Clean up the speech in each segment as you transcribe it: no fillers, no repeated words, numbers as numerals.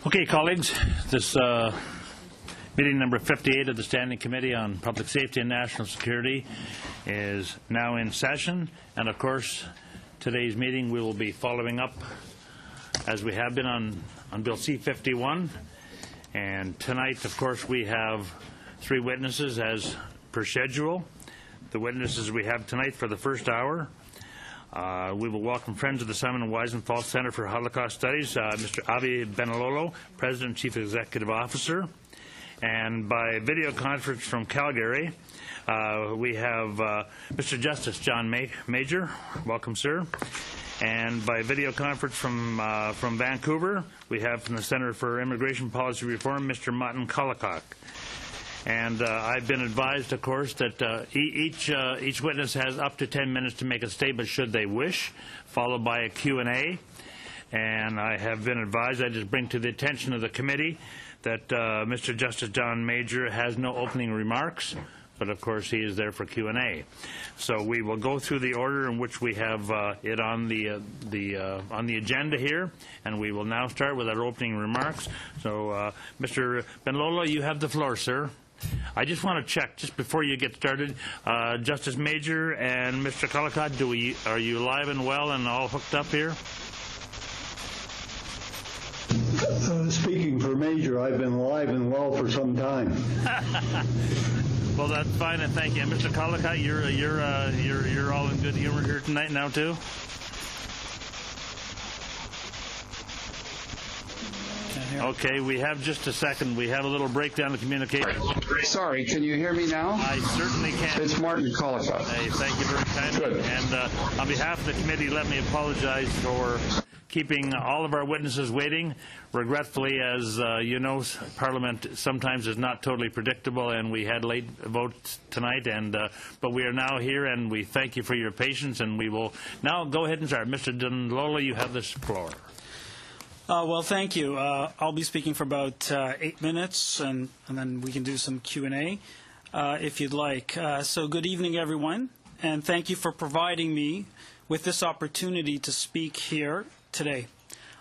Okay, colleagues, this meeting number 58 of the Standing Committee on Public Safety and National Security is now in session. And of course, today's meeting we will be following up, as we have been on Bill C-51. And tonight, of course, we have three witnesses as per schedule. The witnesses we have tonight for the first hour. We will welcome friends of the Simon & Wiesenthal Center for Holocaust Studies, Mr. Avi Benalolo, President and Chief Executive Officer. And by video conference from Calgary, we have Mr. Justice John Major. Welcome, sir. And by video conference from Vancouver, we have from the Center for Immigration Policy Reform, Mr. Martin Kolokok. And I've been advised, of course, that each witness has up to 10 minutes to make a statement should they wish, followed by a Q&A. And I have been advised, I just bring to the attention of the committee, that Mr. Justice John Major has no opening remarks, but of course he is there for Q&A. So we will go through the order in which we have it on the agenda here, and we will now start with our opening remarks. So Mr. Benlolo, you have the floor, sir. I just want to check, just before you get started, Justice Major and Mr. Kolokok, are you live and well and all hooked up here? Speaking for Major, I've been alive and well for some time. Well, that's fine, and thank you. And Mr. Kolokok, you're all in good humor here tonight now too. Okay, we have just a second. We have a little breakdown of communication. Sorry, can you hear me now? I certainly can. It's Martin Kolokok. Hey, thank you very kindly. Good. And on behalf of the committee, let me apologize for keeping all of our witnesses waiting. Regretfully, as you know, Parliament sometimes is not totally predictable, and we had late votes tonight. But we are now here, and we thank you for your patience. And we will now go ahead and start. Mr. Benlolo, you have this floor. Well, thank you. I'll be speaking for about 8 minutes, and then we can do some Q&A if you'd like. So good evening, everyone, and thank you for providing me with this opportunity to speak here today.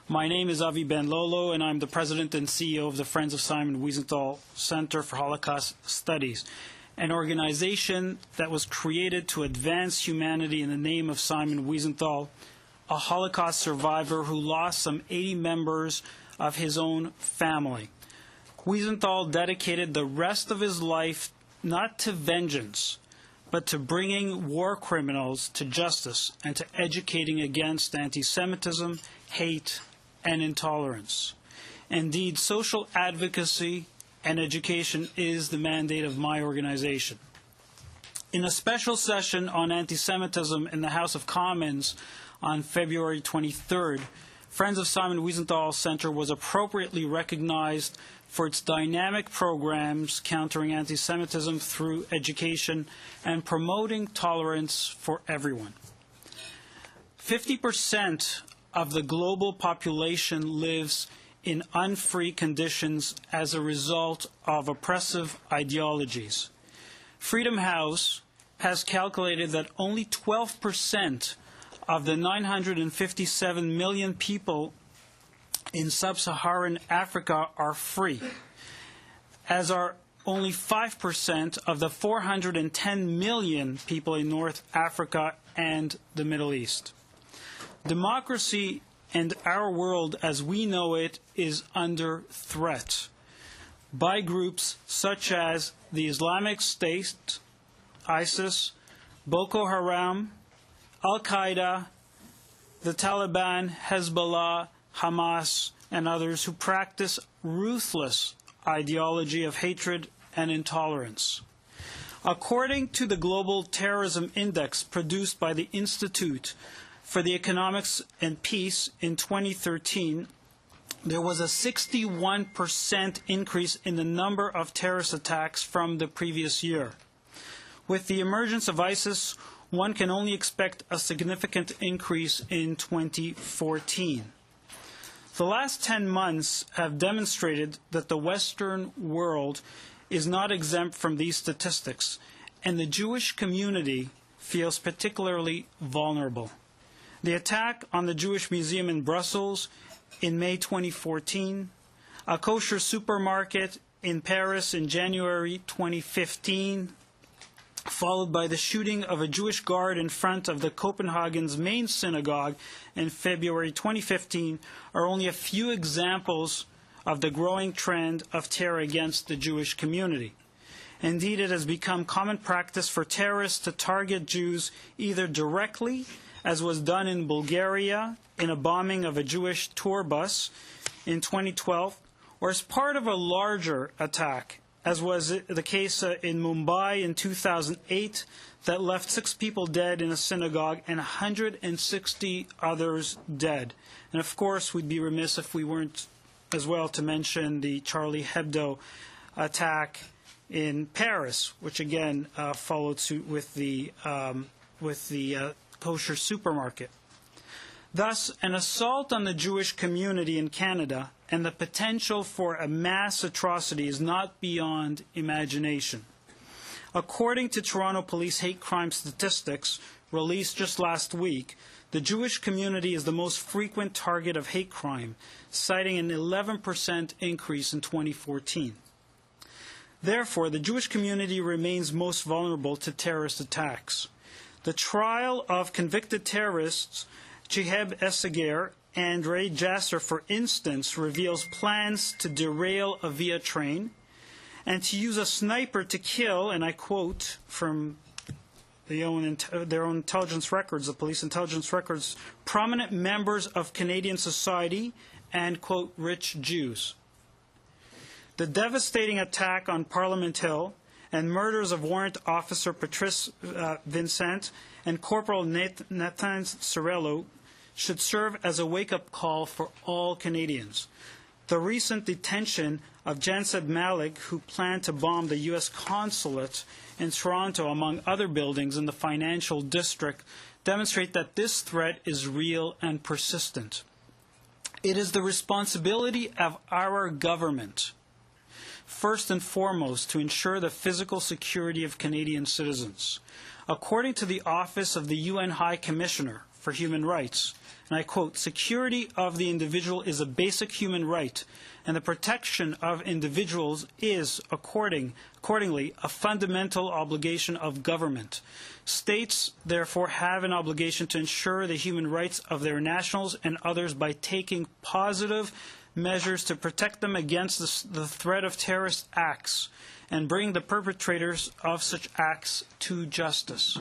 My name is Avi Benlolo, and I'm the President and CEO of the Friends of Simon Wiesenthal Center for Holocaust Studies, an organization that was created to advance humanity in the name of Simon Wiesenthal, a Holocaust survivor who lost some 80 members of his own family. Wiesenthal dedicated the rest of his life not to vengeance, but to bringing war criminals to justice and to educating against anti-Semitism, hate, and intolerance. Indeed, social advocacy and education is the mandate of my organization. In a special session on anti-Semitism in the House of Commons on February 23rd, Friends of Simon Wiesenthal Center was appropriately recognized for its dynamic programs countering anti-Semitism through education and promoting tolerance for everyone. 50% of the global population lives in unfree conditions as a result of oppressive ideologies. Freedom House has calculated that only 12% of the 957 million people in sub-Saharan Africa are free, as are only 5% of the 410 million people in North Africa and the Middle East. Democracy and our world as we know it is under threat by groups such as the Islamic State, ISIS, Boko Haram, Al-Qaeda, the Taliban, Hezbollah, Hamas, and others who practice ruthless ideology of hatred and intolerance. According to the Global Terrorism Index produced by the Institute for the Economics and Peace in 2013, there was a 61% increase in the number of terrorist attacks from the previous year. With the emergence of ISIS, one can only expect a significant increase in 2014. The last 10 months have demonstrated that the Western world is not exempt from these statistics, and the Jewish community feels particularly vulnerable. The attack on the Jewish Museum in Brussels in May 2014, a kosher supermarket in Paris in January 2015, followed by the shooting of a Jewish guard in front of the Copenhagen's main synagogue in February 2015, are only a few examples of the growing trend of terror against the Jewish community. Indeed, it has become common practice for terrorists to target Jews either directly, as was done in Bulgaria in a bombing of a Jewish tour bus in 2012, or as part of a larger attack, as was the case in Mumbai in 2008 that left 6 people dead in a synagogue and 160 others dead. And of course, we'd be remiss if we weren't as well to mention the Charlie Hebdo attack in Paris, which again followed suit with the kosher supermarket. Thus, an assault on the Jewish community in Canada and the potential for a mass atrocity is not beyond imagination. According to Toronto Police hate crime statistics released just last week, the Jewish community is the most frequent target of hate crime, citing an 11% increase in 2014. Therefore, the Jewish community remains most vulnerable to terrorist attacks. The trial of convicted terrorists Chiheb Esseger and Ray Jasser, for instance, reveals plans to derail a Via train and to use a sniper to kill, and I quote from their own intelligence records, the police intelligence records, prominent members of Canadian society and, quote, rich Jews. The devastating attack on Parliament Hill and murders of Warrant Officer Patrice Vincent and Corporal Nathan Sorello should serve as a wake-up call for all Canadians. The recent detention of Janseb Malik, who planned to bomb the U.S. consulate in Toronto, among other buildings in the financial district, demonstrate that this threat is real and persistent. It is the responsibility of our government, first and foremost, to ensure the physical security of Canadian citizens. According to the Office of the UN High Commissioner for Human Rights, and I quote, "Security of the individual is a basic human right, and the protection of individuals is, accordingly, a fundamental obligation of government. States, therefore, have an obligation to ensure the human rights of their nationals and others by taking positive measures to protect them against the threat of terrorist acts and bring the perpetrators of such acts to justice."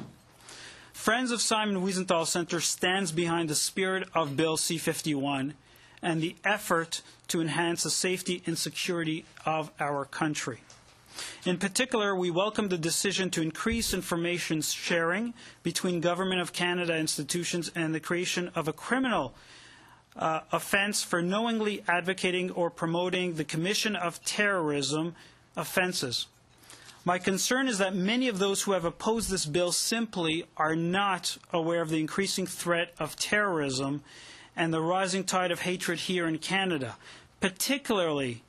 Friends of Simon Wiesenthal Center stands behind the spirit of Bill C-51 and the effort to enhance the safety and security of our country. In particular, we welcome the decision to increase information sharing between Government of Canada institutions and the creation of a criminal offense for knowingly advocating or promoting the commission of terrorism offenses. My concern is that many of those who have opposed this bill simply are not aware of the increasing threat of terrorism and the rising tide of hatred here in Canada, particularly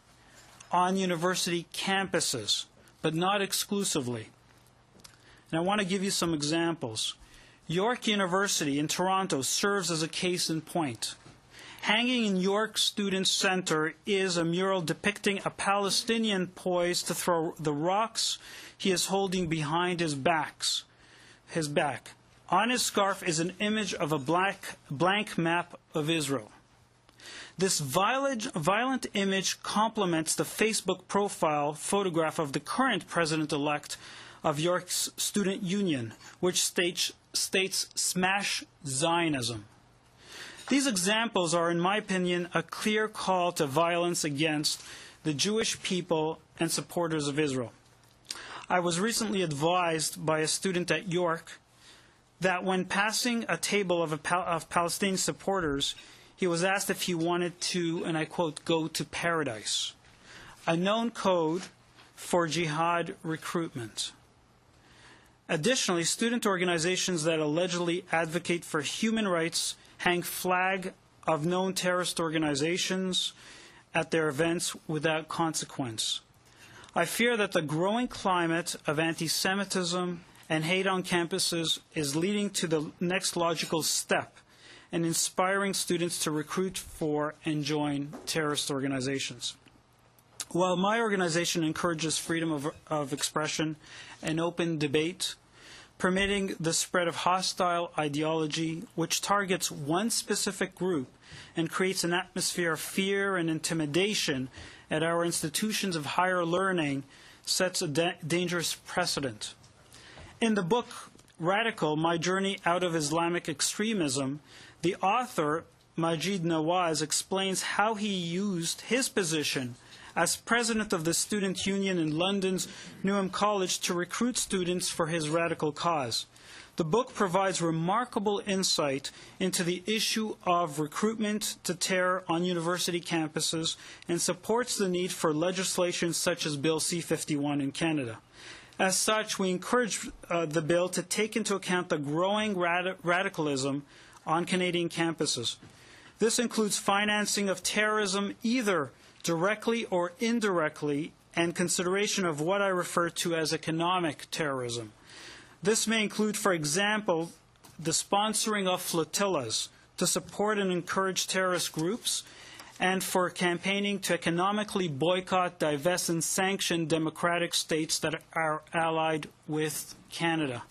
on university campuses, but not exclusively. And I want to give you some examples. York University in Toronto serves as a case in point. Hanging in York Student Center is a mural depicting a Palestinian poised to throw the rocks he is holding behind his back. On his scarf is an image of a blank map of Israel. This violent image complements the Facebook profile photograph of the current president-elect of York's Student Union, which states "Smash Zionism." These examples are, in my opinion, a clear call to violence against the Jewish people and supporters of Israel. I was recently advised by a student at York that when passing a table of Palestinian supporters, he was asked if he wanted to, and I quote, "go to paradise," a known code for jihad recruitment. Additionally, student organizations that allegedly advocate for human rights hang flag of known terrorist organizations at their events without consequence. I fear that the growing climate of anti-Semitism and hate on campuses is leading to the next logical step and inspiring students to recruit for and join terrorist organizations. While my organization encourages freedom of expression and open debate, permitting the spread of hostile ideology which targets one specific group and creates an atmosphere of fear and intimidation at our institutions of higher learning sets a dangerous precedent. In the book Radical, My Journey Out of Islamic Extremism, the author, Majid Nawaz, explains how he used his position as president of the student union in London's Newham College to recruit students for his radical cause. The book provides remarkable insight into the issue of recruitment to terror on university campuses and supports the need for legislation such as Bill C-51 in Canada. As such, we encourage the bill to take into account the growing radicalism on Canadian campuses. This includes financing of terrorism either directly or indirectly, and consideration of what I refer to as economic terrorism. This may include, for example, the sponsoring of flotillas to support and encourage terrorist groups, and for campaigning to economically boycott, divest, and sanction democratic states that are allied with Canada.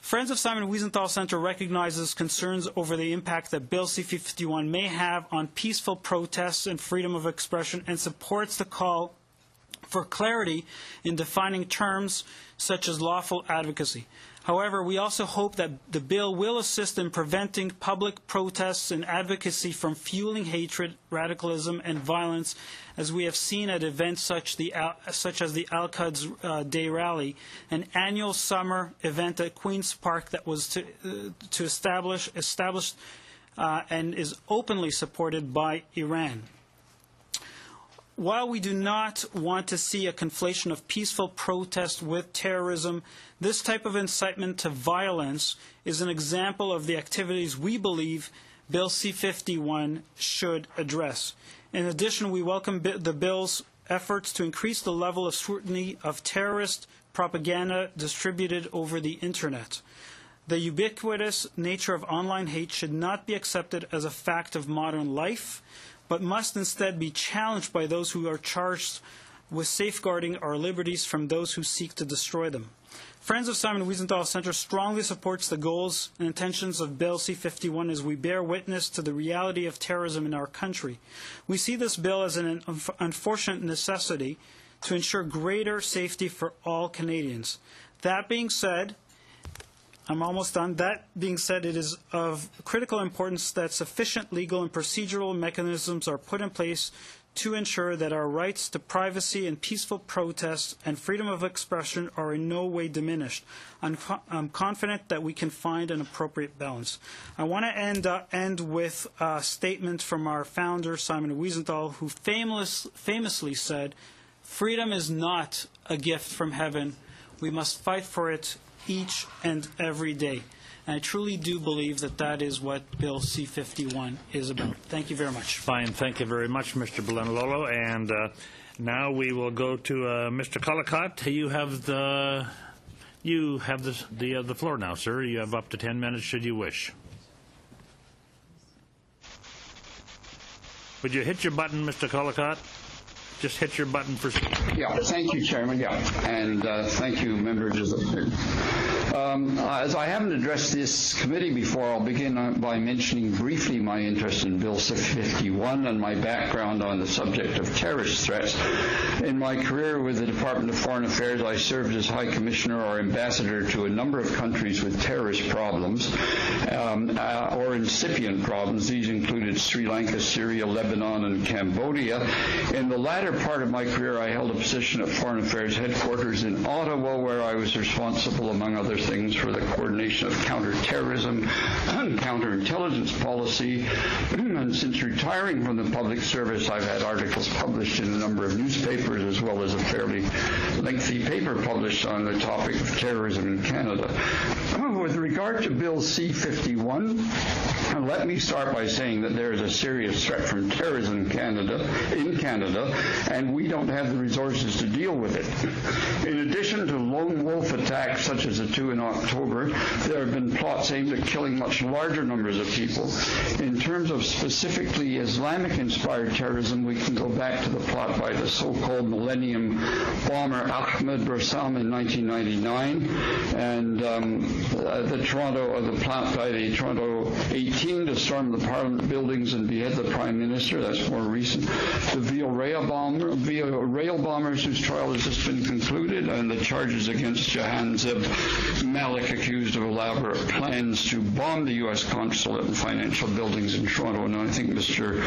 Friends of Simon Wiesenthal Center recognizes concerns over the impact that Bill C-51 may have on peaceful protests and freedom of expression, and supports the call for clarity in defining terms such as lawful advocacy. However, we also hope that the bill will assist in preventing public protests and advocacy from fueling hatred, radicalism, and violence, as we have seen at events such as the Al-Quds Day Rally, an annual summer event at Queen's Park that was established and is openly supported by Iran. While we do not want to see a conflation of peaceful protest with terrorism, this type of incitement to violence is an example of the activities we believe Bill C-51 should address. In addition, we welcome the bill's efforts to increase the level of scrutiny of terrorist propaganda distributed over the Internet. The ubiquitous nature of online hate should not be accepted as a fact of modern life, but must instead be challenged by those who are charged with safeguarding our liberties from those who seek to destroy them. Friends of Simon Wiesenthal Center strongly supports the goals and intentions of Bill C-51 as we bear witness to the reality of terrorism in our country. We see this bill as an unfortunate necessity to ensure greater safety for all Canadians. That being said, I'm almost done. That being said, it is of critical importance that sufficient legal and procedural mechanisms are put in place to ensure that our rights to privacy and peaceful protest and freedom of expression are in no way diminished. I'm confident that we can find an appropriate balance. I want to end with a statement from our founder, Simon Wiesenthal, who famously said, "Freedom is not a gift from heaven. We must fight for it each and every day." And I truly do believe that that is what Bill C-51 is about. Thank you very much. Fine. Thank you very much, Mr. Belenlolo. And now we will go to Mr. Collicott. You have the floor now, sir. You have up to 10 minutes should you wish. Would you hit your button, Mr. Collicott? Just hit your button for... Yeah, thank you, Chairman. Yeah, and thank you, members of the... As I haven't addressed this committee before, I'll begin by mentioning briefly my interest in Bill C-51 and my background on the subject of terrorist threats. In my career with the Department of Foreign Affairs, I served as High Commissioner or Ambassador to a number of countries with terrorist problems or incipient problems. These included Sri Lanka, Syria, Lebanon, and Cambodia. In the latter part of my career, I held a position at Foreign Affairs headquarters in Ottawa, where I was responsible, among other things, for the coordination of counterterrorism and counterintelligence policy. And since retiring from the public service, I've had articles published in a number of newspapers, as well as a fairly lengthy paper published on the topic of terrorism in Canada. With regard to Bill C-51, let me start by saying that there is a serious threat from terrorism in Canada, and we don't have the resources to deal with it. In addition to lone wolf attacks such as the two SECU in October, there have been plots aimed at killing much larger numbers of people. In terms of specifically Islamic-inspired terrorism, we can go back to the plot by the so-called Millennium bomber Ahmed Rassam in 1999, and the plot by the Toronto 18 to storm the Parliament buildings and behead the Prime Minister. That's more recent. The Via Rail bombers whose trial has just been concluded, and the charges against Jahan Zeb Malik, accused of elaborate plans to bomb the U.S. consulate and financial buildings in Toronto. And I think Mr.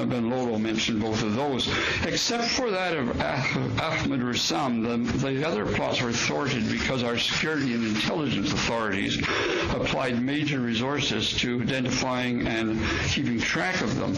Ben Lolo mentioned both of those. Except for that of Ahmed Rassam, the other plots were thwarted because our security and intelligence authorities applied major resources to identifying and keeping track of them.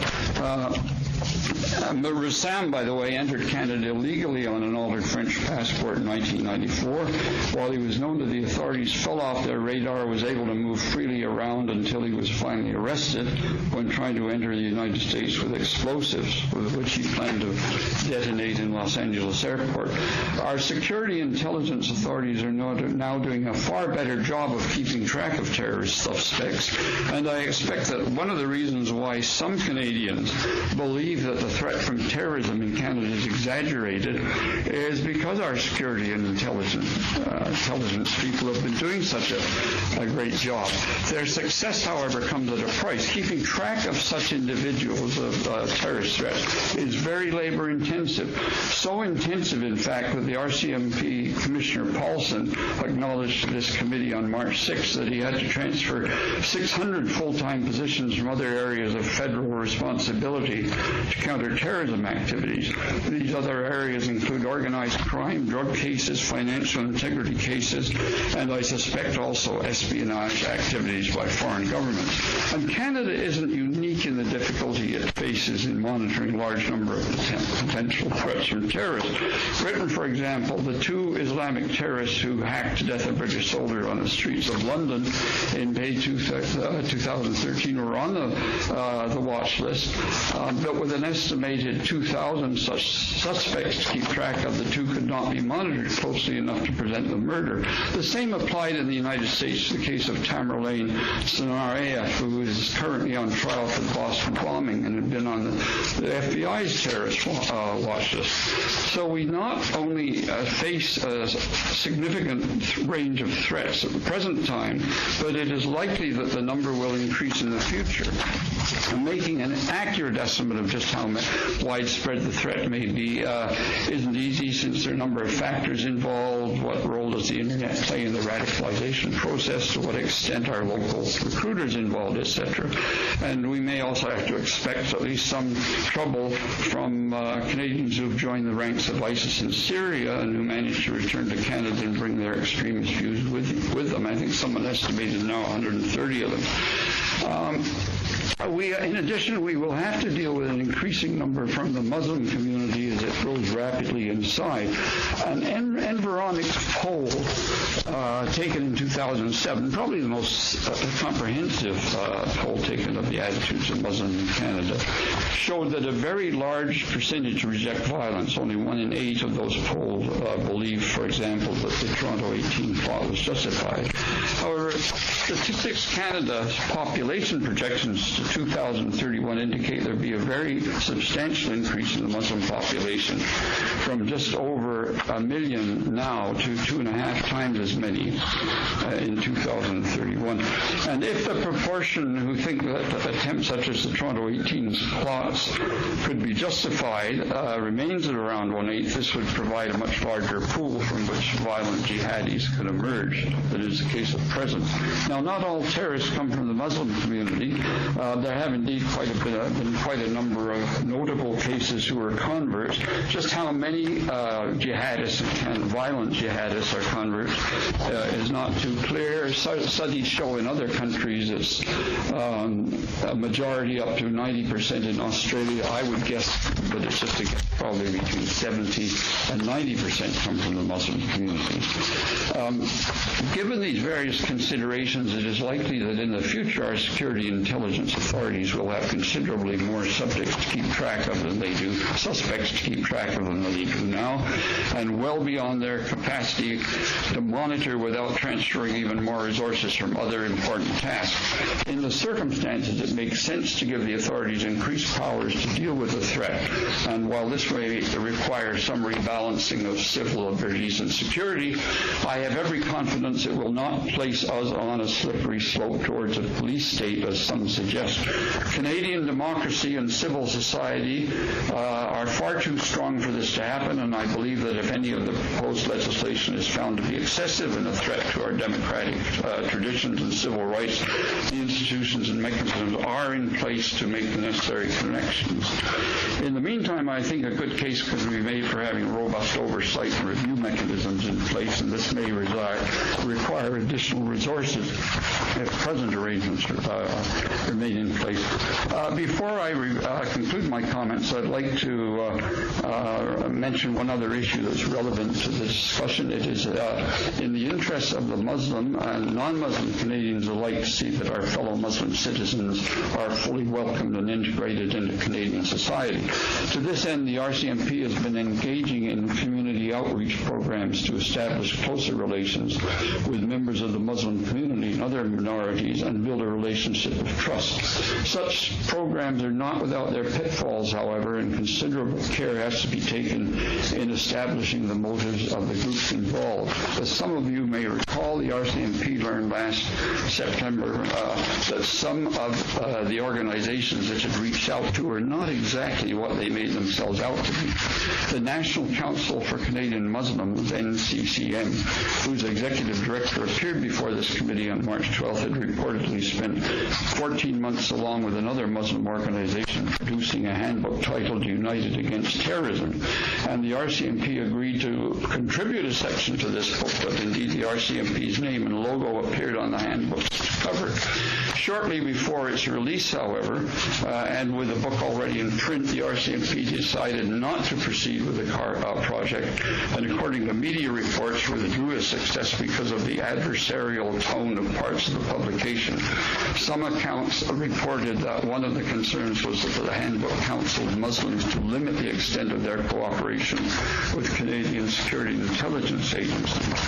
Rassam, by the way, entered Canada illegally on an altered French passport in 1994. While he was known to the authorities, fell off their radar, was able to move freely around until he was finally arrested when trying to enter the United States with explosives, with which he planned to detonate in Los Angeles airport. Our security intelligence authorities are now doing a far better job of keeping track of terrorist suspects, and I expect that one of the reasons why some Canadians believe that the threat from terrorism in Canada is exaggerated is because our security and intelligence people have been doing such a great job. Their success, however, comes at a price. Keeping track of such individuals of terrorist threats is very labor intensive. So intensive, in fact, that the RCMP Commissioner Paulson acknowledged to this committee on March 6th that he had to transfer 600 full-time positions from other areas of federal responsibility to counter-terrorism activities. These other areas include organized crime, drug cases, financial integrity cases, and I suspect also espionage activities by foreign governments. And Canada isn't unique in the difficulty it faces in monitoring a large number of potential threats from terrorists. Britain, for example, the two Islamic terrorists who hacked to death a British soldier on the streets of London in May 2013 were on the watch list, but with an estimated 2,000 such suspects to keep track of, the two could not be monitored closely enough to prevent the murder. The same applied in the United States to the case of Tamerlane Tsarnaev, who is currently on trial for the Boston bombing and had been on the FBI's terrorist watch list. So we not only face a significant range of threats at the present time, but it is likely that the number will increase in the future. And making an accurate estimate of just how widespread the threat may be isn't easy, since there are a number of factors involved. What role does the internet play in the radicalization process? To what extent are local recruiters involved, etc.? And we may also have to expect at least some trouble from Canadians who have joined the ranks of ISIS in Syria and who managed to return to Canada and bring their extremist views with them. I think someone estimated now 130 of them. In addition, we will have to deal with an increasing number from the Muslim community as it grows rapidly in size. An Environics poll taken in 2007, probably the most comprehensive poll taken of the attitudes of Muslims in Canada, showed that a very large percentage reject violence. Only 1 in 8 of those polled believe, for example, that the Toronto 18 plot was justified. However, Statistics Canada's population projections to 2031 indicate there will be a very substantial increase in the Muslim population, from just over 1 million now to 2.5 times as many in 2031. And if the proportion who think that attempts such as the Toronto 18's plots could be justified remains at around 1/8, this would provide a much larger pool from which violent jihadis could emerge than is the case at present. Now, not all terrorists come from the Muslim community. There have indeed been quite a number of notable cases who are converts. Just how many jihadists and violent jihadists are converts is not too clear. Studies show in other countries it's a majority up to 90% in Australia. I would guess that it's just a probably between 70 and 90% come from the Muslim community. Given these various considerations, it is likely that in the future our security intelligence authorities will have considerably more subjects to keep track of than they do, suspects to keep track of than they do now, and well beyond their capacity to monitor without transferring even more resources from other important tasks. In the circumstances, it makes sense to give the authorities increased powers to deal with the threat, and while this may require some rebalancing of civil liberties and security, I have every confidence it will not place us on a slippery slope towards a police state, as some suggest. Canadian democracy and civil society are far too strong for this to happen, and I believe that if any of the proposed legislation is found to be excessive and a threat to our democratic traditions and civil rights, the institutions and mechanisms are in place to make the necessary connections. In the meantime, I think a good case could be made for having robust oversight and review mechanisms in place, and this may require additional resources if present arrangements remain in place. Before I conclude my comments, I'd like to mention one other issue that's relevant to the discussion. It is in the interests of the Muslim and non-Muslim Canadians alike to see that our fellow Muslim citizens are fully welcomed and integrated into Canadian society. To this end, the RCMP has been engaging in community outreach programs to establish closer relations with members of the Muslim community and other minorities and build a relationship of trust. Such programs are not without their pitfalls, however, and considerable care has to be taken in establishing the motives of the groups involved. As some of you may recall, the RCMP learned last September that some of the organizations that had reached out to were not exactly what they made themselves out to be. The National Council for Canadian Muslims, NCCM, whose executive director appeared before this committee on March 12th, had reportedly spent 14 months along with another Muslim organization producing a handbook titled United Against Terrorism, and the RCMP agreed to contribute a section to this book, but indeed the RCMP's name and logo appeared on the handbook's cover. Shortly before its release, however, and with the book already in print, the RCMP decided not to proceed with the project, and according to media reports, withdrew its success because of the adversarial tone of parts of the publication. Some accounts reported that one of the concerns was that the handbook counseled Muslims to limit the extent of their cooperation with Canadian security and intelligence agencies.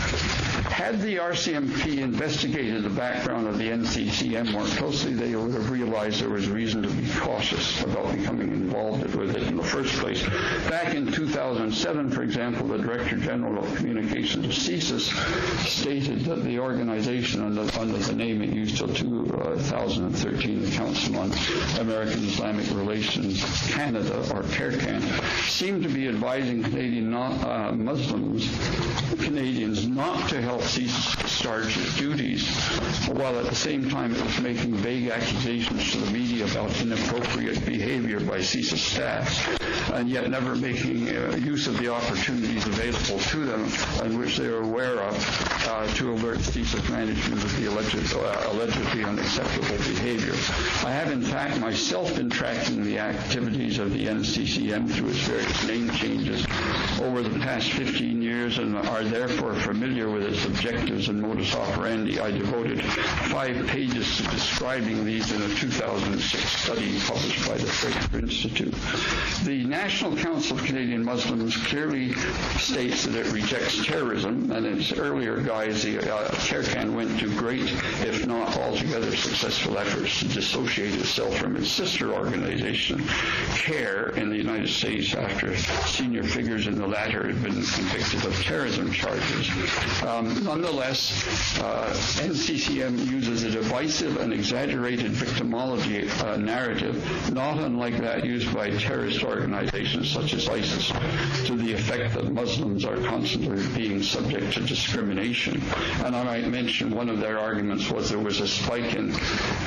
Had the RCMP investigated the background of the NCCM more closely, they would have realized there was reason to be cautious about becoming involved with it in the first place. Back in 2007, for example, the Director General of Communications of CSIS stated that the organization, under the name it used till 2013, the Council on American Islamic Relations Canada, or CARECAN, seemed to be advising Canadians not to help CSIS discharge its duties, while at the same time it was making vague accusations to the media about inappropriate behavior by CSIS staff, and yet never making use of the opportunities available to them and which they were aware of to alert CSIS management of the allegedly unacceptable behavior. I have in fact myself been tracking the activities of the NCCM through its various name changes over the past 15 years and are therefore familiar with its objectives and modus operandi. I devoted 5 pages to describing these in a 2006 study published by the Fraser Institute. The National Council of Canadian Muslims clearly states that it rejects terrorism, and in its earlier guise, the CARECAN went to great, if not altogether successful efforts to dissociate itself from its sister organization, CARE, in the United States after senior figures in the latter had been convicted of terrorism charges. Nonetheless, NCCM uses a divisive and exaggerated victimology narrative, not unlike that used by terrorist organizations such as ISIS, to the effect that Muslims are constantly being subject to discrimination. And I might mention one of their arguments was there was a spike in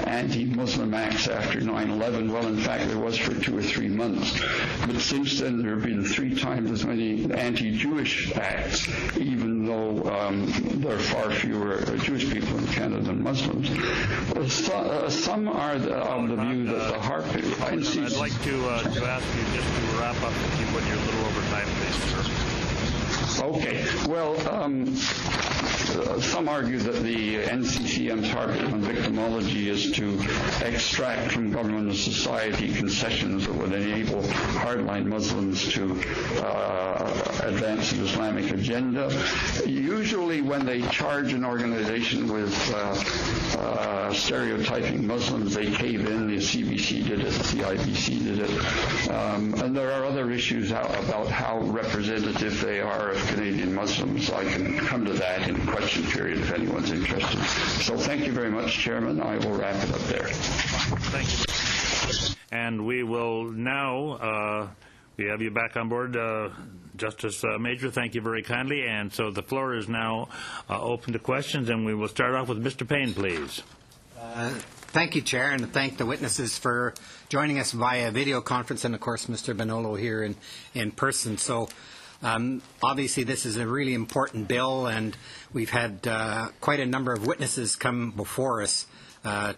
anti-Muslim acts after 9/11. Well, in fact, there was for 2 or 3 months. But since then, there have been 3 times as many anti-Jewish acts, even though there are far fewer Jewish people in Canada than Muslims. Some are of the view that the I'd like to ask you just to wrap up with you when you're a little Okay. Well, some argue that the NCCM's target on victimology is to extract from government and society concessions that would enable hardline Muslims to advance an Islamic agenda. Usually when they charge an organization with stereotyping Muslims, they cave in. The CBC did it, the IBC did it. And there are other issues about how representative they are of Canadian Muslims. I can come to that in the question period if anyone's interested. So thank you very much, Chairman. I will wrap it up there. Thank you. And we will now, we have you back on board, Justice Major. Thank you very kindly. And so the floor is now open to questions, and we will start off with Mr. Payne, please. Thank you, Chair, and thank the witnesses for joining us via video conference, and of course Mr. Bonolo here in person. So obviously this is a really important bill, and we've had quite a number of witnesses come before us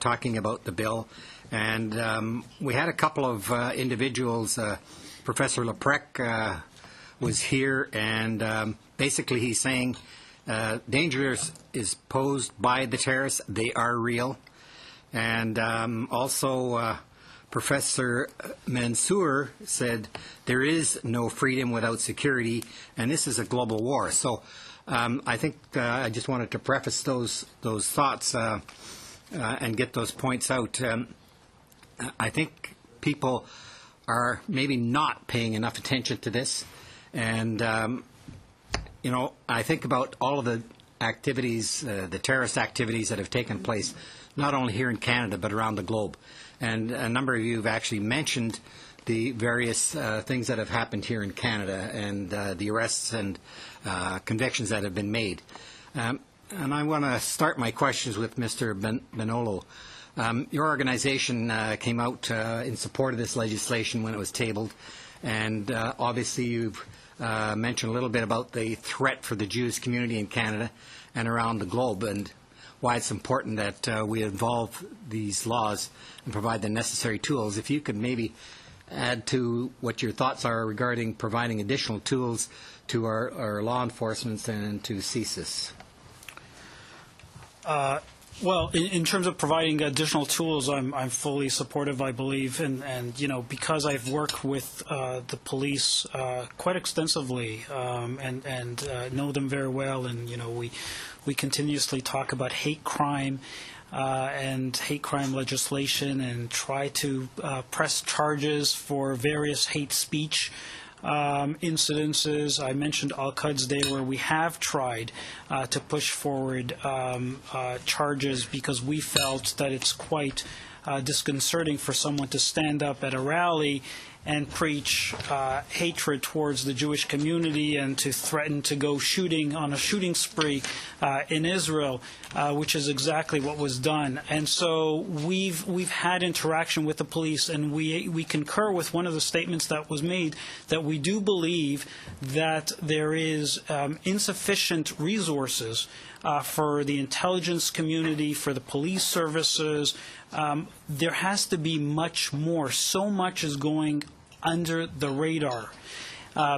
talking about the bill. And we had a couple of individuals. Professor Leprec was here, and basically he's saying danger is posed by the terrorists. They are real. And also Professor Mansour said there is no freedom without security, and this is a global war. So I think I just wanted to preface those thoughts and get those points out. I think people are maybe not paying enough attention to this. And, you know, I think about all of the activities, the terrorist activities that have taken place, not only here in Canada but around the globe. And a number of you have actually mentioned the various things that have happened here in Canada and the arrests and convictions that have been made. And I want to start my questions with Mr. Bonolo. Your organization came out in support of this legislation when it was tabled, and obviously you've mentioned a little bit about the threat for the Jewish community in Canada and around the globe, and why it's important that we involve these laws and provide the necessary tools. If you could maybe add to what your thoughts are regarding providing additional tools to our law enforcement and to CSIS. Well, in terms of providing additional tools, I'm fully supportive, I believe, and you know, because I've worked with the police quite extensively and know them very well, and you know, we continuously talk about hate crime and hate crime legislation, and try to press charges for various hate speech incidences. I mentioned Al-Quds Day, where we have tried to push forward charges because we felt that it's quite disconcerting for someone to stand up at a rally and preach hatred towards the Jewish community and to threaten to go shooting on a shooting spree in Israel, which is exactly what was done. And so we've had interaction with the police, and we concur with one of the statements that was made, that we do believe that there is insufficient resources for the intelligence community, for the police services. There has to be much more. So much is going under the radar.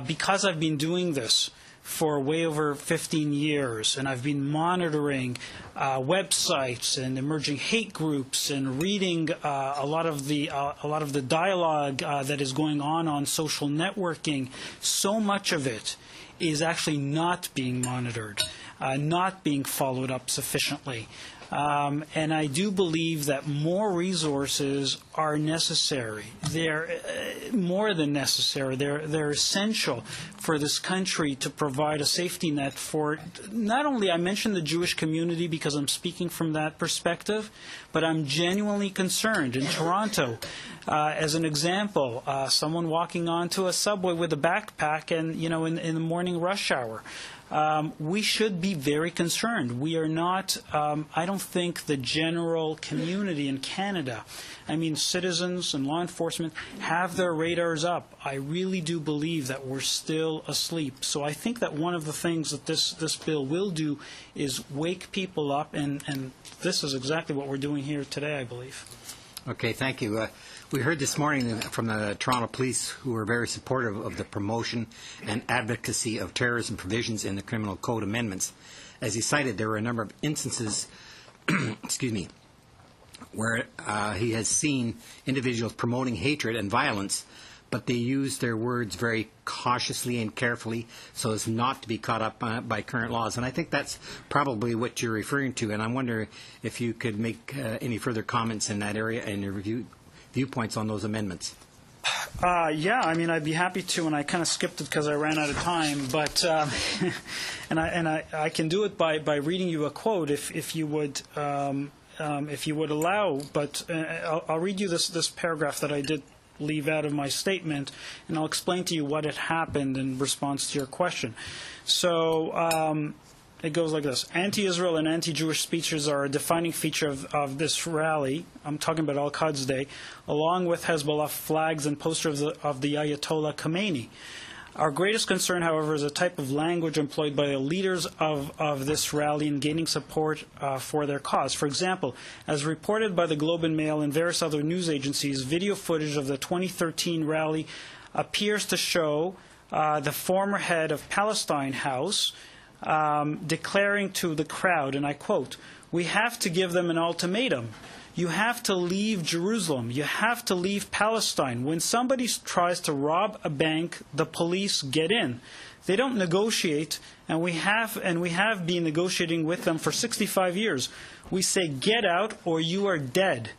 Because I've been doing this for way over 15 years, and I've been monitoring websites and emerging hate groups and reading a lot of the dialogue that is going on social networking, so much of it is actually not being monitored, not being followed up sufficiently. And I do believe that more resources are necessary. They're more than necessary. They're essential for this country to provide a safety net for not only, I mentioned the Jewish community because I'm speaking from that perspective, but I'm genuinely concerned. In Toronto, as an example, someone walking onto a subway with a backpack and, you know, in the morning rush hour. We should be very concerned. We are not, I don't think the general community in Canada, I mean citizens and law enforcement, have their radars up. I really do believe that we're still asleep. So I think that one of the things that this bill will do is wake people up, and this is exactly what we're doing here today, I believe. Okay, thank you. We heard this morning from the Toronto Police, who were very supportive of the promotion and advocacy of terrorism provisions in the Criminal Code amendments. As he cited, there were a number of instances excuse me, where he has seen individuals promoting hatred and violence, but they use their words very cautiously and carefully so as not to be caught up by current laws. And I think that's probably what you're referring to. And I wonder if you could make any further comments in that area and your viewpoints on those amendments. Yeah, I mean, I'd be happy to, and I kind of skipped it because I ran out of time. But and I can do it by reading you a quote if you would allow. But I'll read you this paragraph that I did leave out of my statement, and I'll explain to you what had happened in response to your question. So it goes like this. Anti-Israel and anti-Jewish speeches are a defining feature of this rally. I'm talking about Al-Quds Day, along with Hezbollah flags and posters of the Ayatollah Khomeini. Our greatest concern, however, is a type of language employed by the leaders of this rally in gaining support for their cause. For example, as reported by the Globe and Mail and various other news agencies, video footage of the 2013 rally appears to show the former head of Palestine House declaring to the crowd, and I quote, "We have to give them an ultimatum. You have to leave Jerusalem. You have to leave Palestine. When somebody tries to rob a bank, the police get in. They don't negotiate, and we have been negotiating with them for 65 years. We say, get out or you are dead.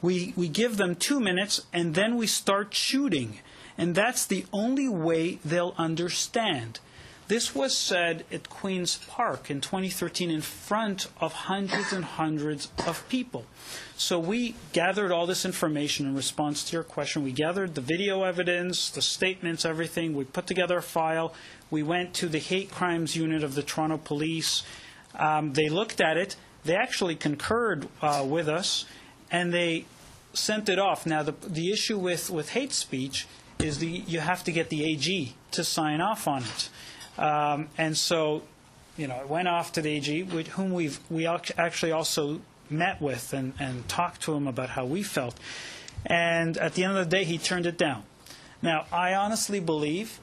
We give them 2 minutes, and then we start shooting. And that's the only way they'll understand." This was said at Queen's Park in 2013 in front of hundreds and hundreds of people. So we gathered all this information in response to your question. We gathered the video evidence, the statements, everything. We put together a file. We went to the hate crimes unit of the Toronto Police. They looked at it. They actually concurred with us, and they sent it off. Now, the issue with hate speech is you have to get the AG to sign off on it. And so, it went off to the AG, with whom we actually also met with and talked to him about how we felt. And at the end of the day, he turned it down. Now, I honestly believe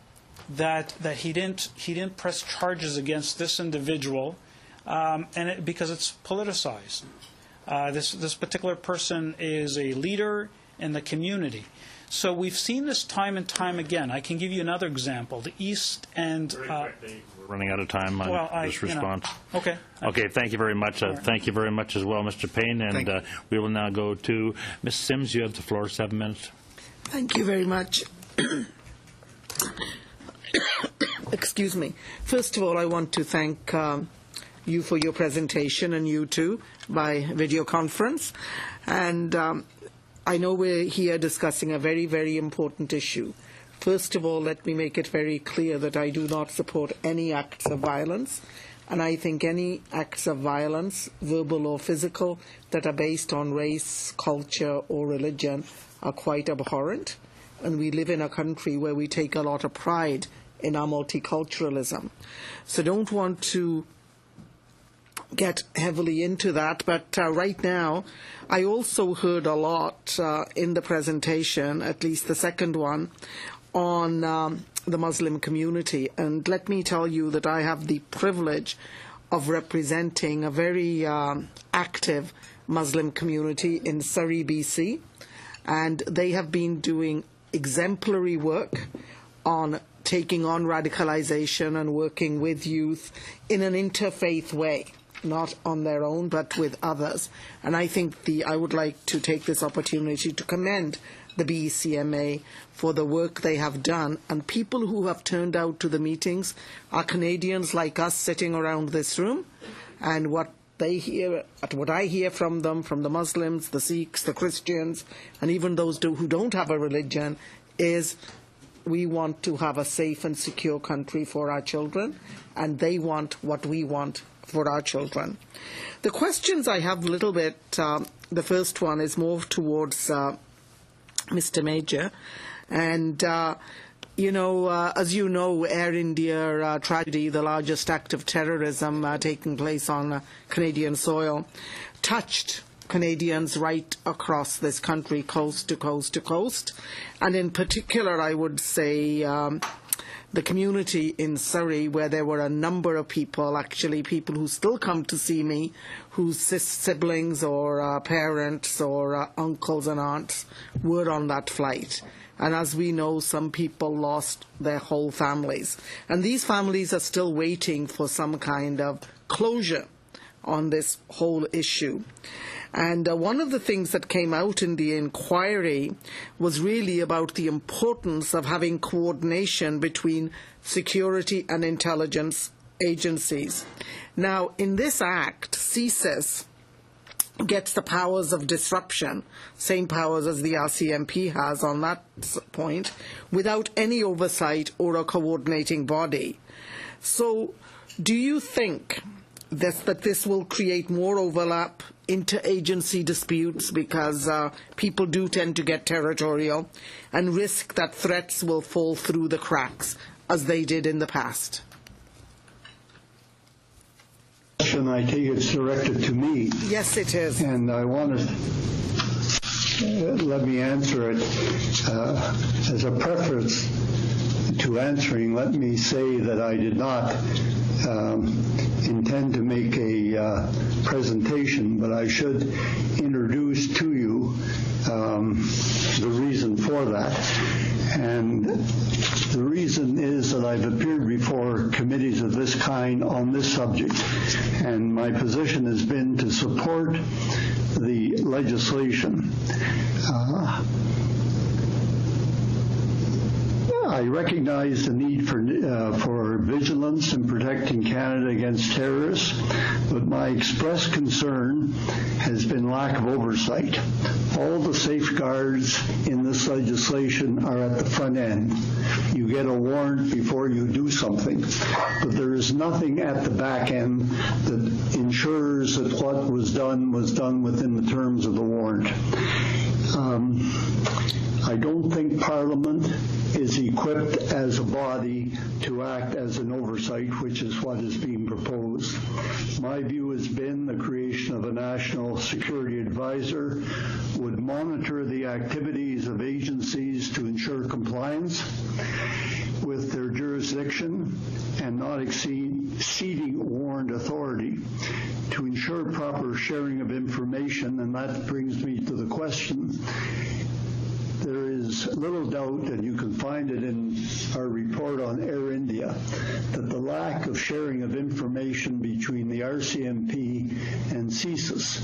that he didn't press charges against this individual, because it's politicized. This particular person is a leader in the community. So we've seen this time and time again. I can give you another example. The East End... We're running out of time on this response. Okay. Okay, thank you very much. Thank you very much as well, Mr. Payne. And we will now go to Ms. Sims. You have the floor, 7 minutes. Thank you very much. Excuse me. First of all, I want to thank you for your presentation, and you too, by video conference. And I know we're here discussing a very, very important issue. First of all, let me make it very clear that I do not support any acts of violence, and I think any acts of violence, verbal or physical, that are based on race, culture, or religion are quite abhorrent. And we live in a country where we take a lot of pride in our multiculturalism. So don't want to get heavily into that, but right now I also heard a lot in the presentation, at least the second one, on the Muslim community. And let me tell you that I have the privilege of representing a very active Muslim community in Surrey, BC, and they have been doing exemplary work on taking on radicalization and working with youth in an interfaith way, not on their own, but with others. And I think I would like to take this opportunity to commend the BECMA for the work they have done. And people who have turned out to the meetings are Canadians like us sitting around this room. And what I hear from them, from the Muslims, the Sikhs, the Christians, and even those who don't have a religion, is we want to have a safe and secure country for our children, and they want what we want for our children. The questions I have a little bit, the first one is more towards Mr. Major. And, as you know, Air India tragedy, the largest act of terrorism taking place on Canadian soil, touched Canadians right across this country, coast to coast to coast. And in particular, I would say the community in Surrey, where there were a number of people, actually people who still come to see me, whose siblings or parents or uncles and aunts were on that flight. And as we know, some people lost their whole families. And these families are still waiting for some kind of closure on this whole issue. And one of the things that came out in the inquiry was really about the importance of having coordination between security and intelligence agencies. Now, in this act, CSIS gets the powers of disruption, same powers as the RCMP has on that point, without any oversight or a coordinating body. So do you think that this will create more overlap, interagency disputes, because people do tend to get territorial, and risk that threats will fall through the cracks as they did in the past? I take it's directed to me. Yes, it is. And I want to let me answer it as a preface to answering. Let me say that I did not intend to make a presentation, but I should introduce to you the reason for that. And the reason is that I've appeared before committees of this kind on this subject, and my position has been to support the legislation. I recognize the need for vigilance in protecting Canada against terrorists, but my express concern has been lack of oversight. All the safeguards in this legislation are at the front end. You get a warrant before you do something, but there is nothing at the back end that ensures that what was done within the terms of the warrant. I don't think Parliament is equipped as a body to act as an oversight, which is what is being proposed. My view has been the creation of a national security advisor would monitor the activities of agencies to ensure compliance with their jurisdiction and not exceeding warrant authority, to ensure proper sharing of information. And that brings me to the question. There is little doubt, and you can find it in our report on Air India, that the lack of sharing of information between the RCMP and CSIS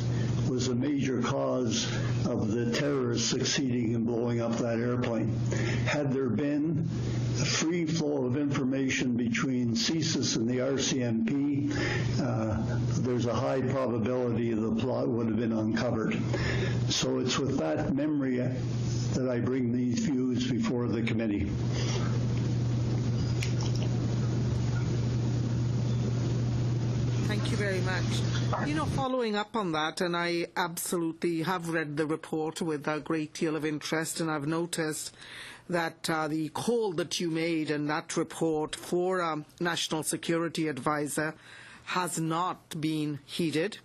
was a major cause of the terrorists succeeding in blowing up that airplane. Had there been a free flow of information between CSIS and the RCMP, there's a high probability the plot would have been uncovered. So it's with that memory that I bring these views before the committee. Thank you very much. You know, following up on that, and I absolutely have read the report with a great deal of interest, and I've noticed that the call that you made in that report for a National Security Advisor has not been heeded.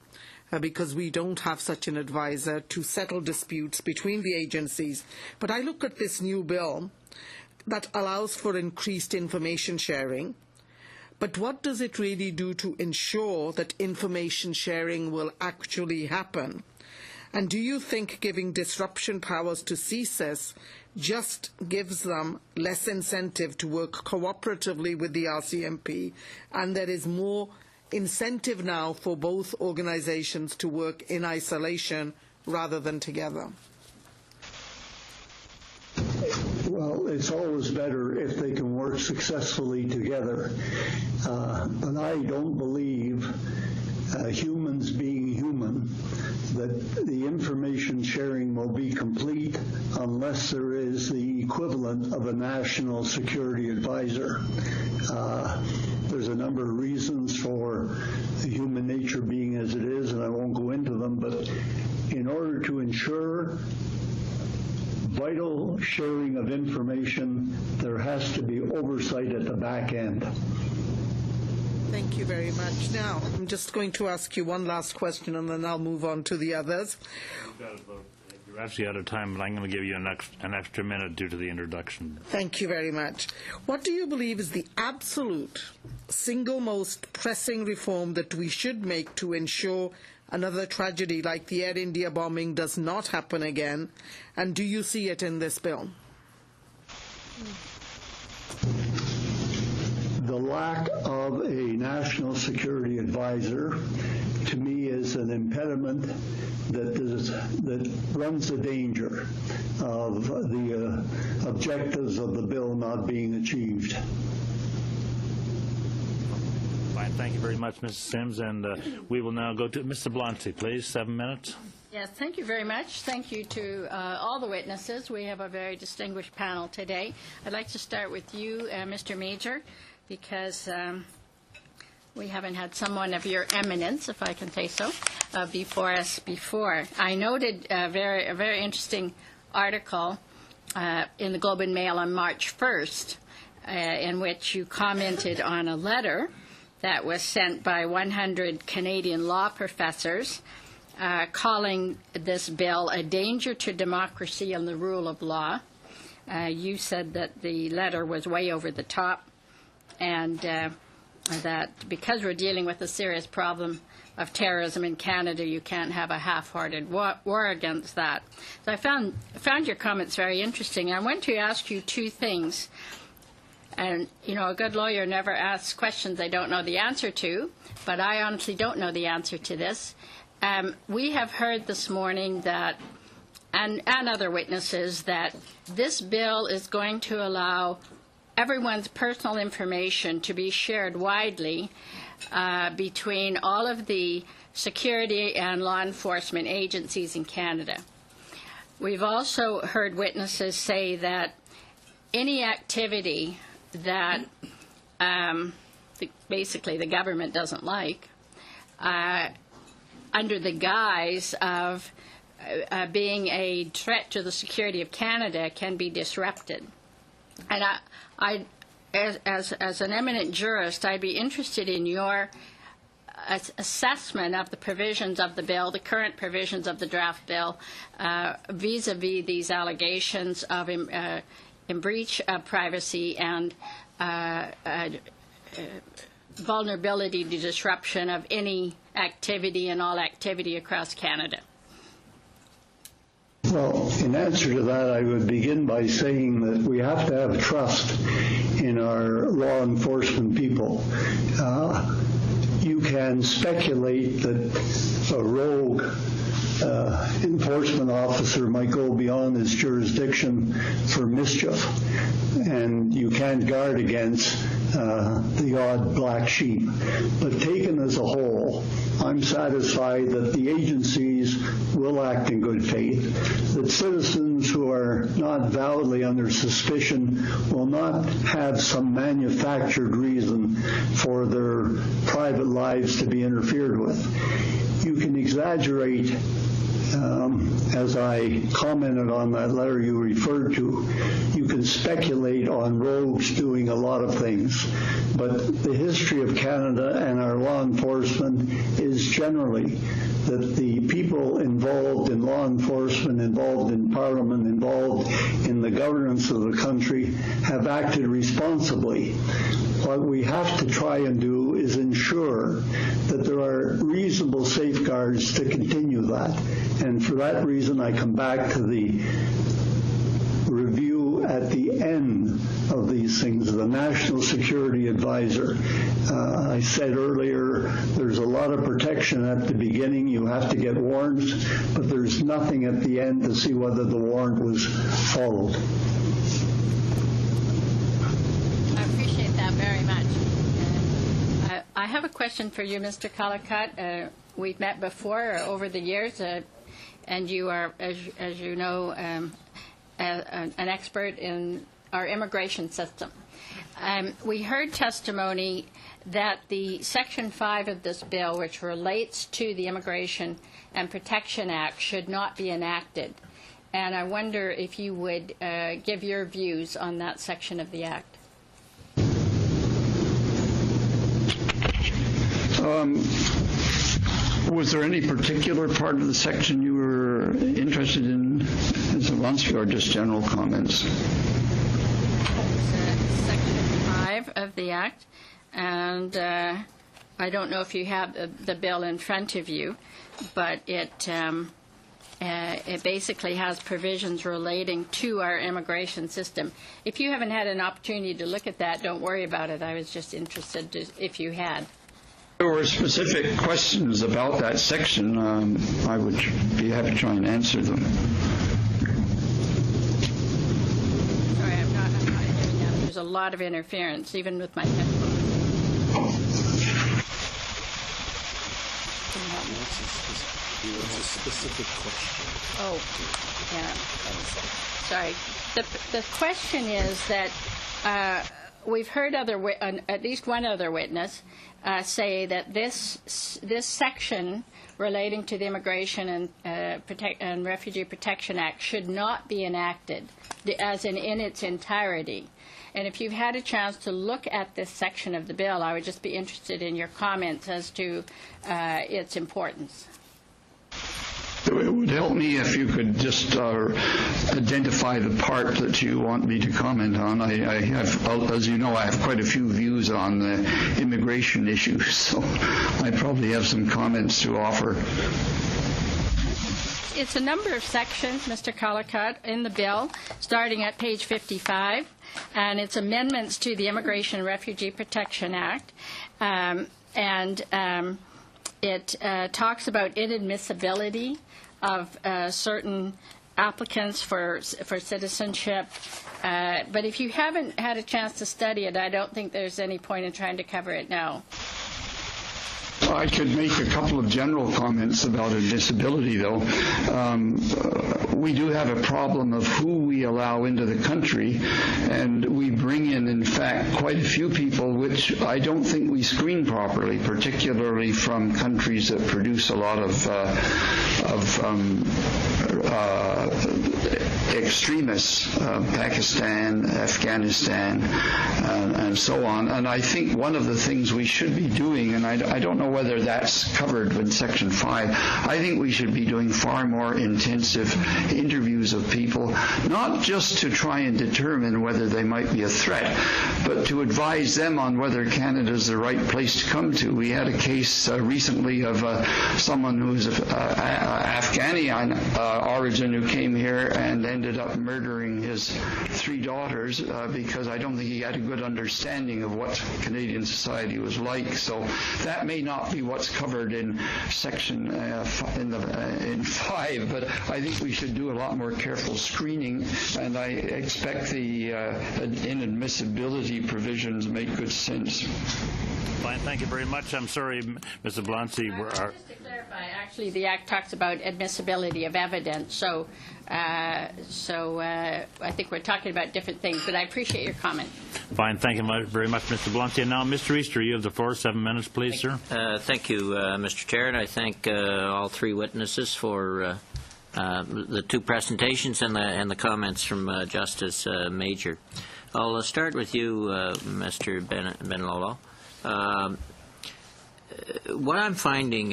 Because we don't have such an advisor to settle disputes between the agencies. But I look at this new bill that allows for increased information sharing. But what does it really do to ensure that information sharing will actually happen? And do you think giving disruption powers to CSIS just gives them less incentive to work cooperatively with the RCMP, and there is more incentive now for both organizations to work in isolation rather than together? Well, it's always better if they can work successfully together. But I don't believe, humans being human, that the information sharing will be complete unless there is the equivalent of a national security advisor. There's a number of reasons for human nature being as it is, and I won't go into them, but in order to ensure vital sharing of information, there has to be oversight at the back end. Thank you very much. Now, I'm just going to ask you one last question, and then I'll move on to the others. You're actually out of time, but I'm going to give you an extra minute due to the introduction. Thank you very much. What do you believe is the absolute single most pressing reform that we should make to ensure another tragedy like the Air India bombing does not happen again? And do you see it in this bill? The lack of a national security advisor, to me, is an impediment that runs the danger of the objectives of the bill not being achieved. Fine. Thank you very much, Mrs. Sims. And we will now go to Mr. Blancy, please. 7 minutes. Yes, thank you very much. Thank you to all the witnesses. We have a very distinguished panel today. I'd like to start with you, Mr. Major, because we haven't had someone of your eminence, if I can say so, before us before. I noted a very interesting article in the Globe and Mail on March 1st, in which you commented on a letter that was sent by 100 Canadian law professors calling this bill a danger to democracy and the rule of law. You said that the letter was way over the top, and that because we're dealing with a serious problem of terrorism in Canada, you can't have a half-hearted war against that. So I found your comments very interesting. I want to ask you two things. And, you know, a good lawyer never asks questions they don't know the answer to, but I honestly don't know the answer to this. We have heard this morning that, and other witnesses, that this bill is going to allow everyone's personal information to be shared widely between all of the security and law enforcement agencies in Canada. We've also heard witnesses say that any activity that basically the government doesn't like, under the guise of being a threat to the security of Canada, can be disrupted. And as an eminent jurist, I'd be interested in your assessment of the provisions of the bill, the current provisions of the draft bill, vis-a-vis these allegations of in breach of privacy and vulnerability to disruption of any activity and all activity across Canada. Well, in answer to that, I would begin by saying that we have to have trust in our law enforcement people. You can speculate that a rogue enforcement officer might go beyond his jurisdiction for mischief, and you can't guard against the odd black sheep. But taken as a whole, I'm satisfied that the agencies will act in good faith, that citizens who are not validly under suspicion will not have some manufactured reason for their private lives to be interfered with. You can exaggerate, as I commented on that letter you referred to, you can speculate on rogues doing a lot of things, but the history of Canada and our law enforcement is generally that the people involved in law enforcement, involved in Parliament, involved in the governance of the country have acted responsibly. What we have to try and do is ensure that there are reasonable safeguards to continue that. And for that reason, I come back to the review at the end of these things, the National Security Advisor. I said earlier, there's a lot of protection at the beginning. You have to get warrants, but there's nothing at the end to see whether the warrant was followed. I appreciate that very much. I have a question for you, Mr. Collicott. We've met before over the years, and you are, as you know, an expert in our immigration system. We heard testimony that the Section 5 of this bill, which relates to the Immigration and Protection Act, should not be enacted. And I wonder if you would give your views on that section of the Act. Was there any particular part of the section you were interested in, Mr. Lunsford, or just general comments? Section 5 of the Act, and I don't know if you have the bill in front of you, but it basically has provisions relating to our immigration system. If you haven't had an opportunity to look at that, don't worry about it. I was just interested if you had. There were specific questions about that section. I would be happy to try and answer them. Sorry, I'm not hearing that. There's a lot of interference, even with my headphones. Can you help me? It's a specific question. Oh, yeah. Sorry. The question is that we've heard at least one other witness say that this section relating to the Immigration and Refugee Protection Act should not be enacted, as in its entirety. And if you've had a chance to look at this section of the bill, I would just be interested in your comments as to its importance. It would help me if you could just identify the part that you want me to comment on. I have, as you know, I have quite a few views on the immigration issues, so I probably have some comments to offer. It's a number of sections, Mr. Collicutt, in the bill, starting at page 55, and it's amendments to the Immigration and Refugee Protection Act, it talks about inadmissibility of certain applicants for citizenship. But if you haven't had a chance to study it, I don't think there's any point in trying to cover it now. I could make a couple of general comments about admissibility, though. We do have a problem of who we allow into the country, and we bring in fact, quite a few people which I don't think we screen properly, particularly from countries that produce a lot of extremists, Pakistan, Afghanistan, and so on. And I think one of the things we should be doing, and I don't know whether that's covered in Section 5, I think we should be doing far more intensive interviews of people, not just to try and determine whether they might be a threat, but to advise them on whether Canada is the right place to come to. We had a case recently of someone who was of Afghani origin who came here and ended up murdering his 3 daughters because I don't think he had a good understanding of what Canadian society was like. So that may not be what's covered in Section in 5, but I think we should do a lot more careful screening, and I expect the inadmissibility provisions make good sense. Fine, thank you very much. I'm sorry, Mr. Blancy. Just to clarify, actually, the Act talks about admissibility of evidence, so I think we're talking about different things, but I appreciate your comment. Fine, thank you very much, Mr. Blancy. And now, Mr. Easter, you have the floor. 7 minutes, please, sir. Thank you, Mr. Chair, and I thank all 3 witnesses for the 2 presentations and the comments from Justice Major. I'll start with you, Mr. Benlolo. What I'm finding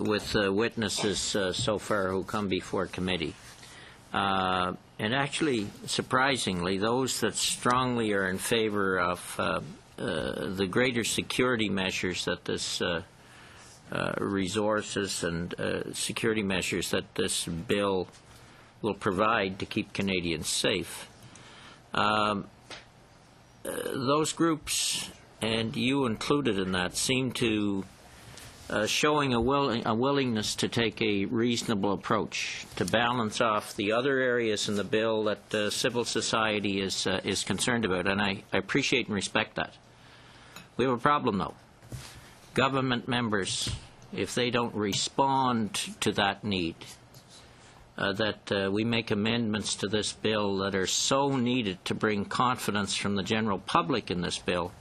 with witnesses so far who come before committee, and actually, surprisingly, those that strongly are in favor of the greater security measures that this resources and security measures that this bill will provide to keep Canadians safe, those groups, and you included in that, seem to showing a willingness to take a reasonable approach to balance off the other areas in the bill that civil society is concerned about, and I appreciate and respect that. We have a problem, though. Government members, if they don't respond to that need, that we make amendments to this bill that are so needed to bring confidence from the general public in this bill,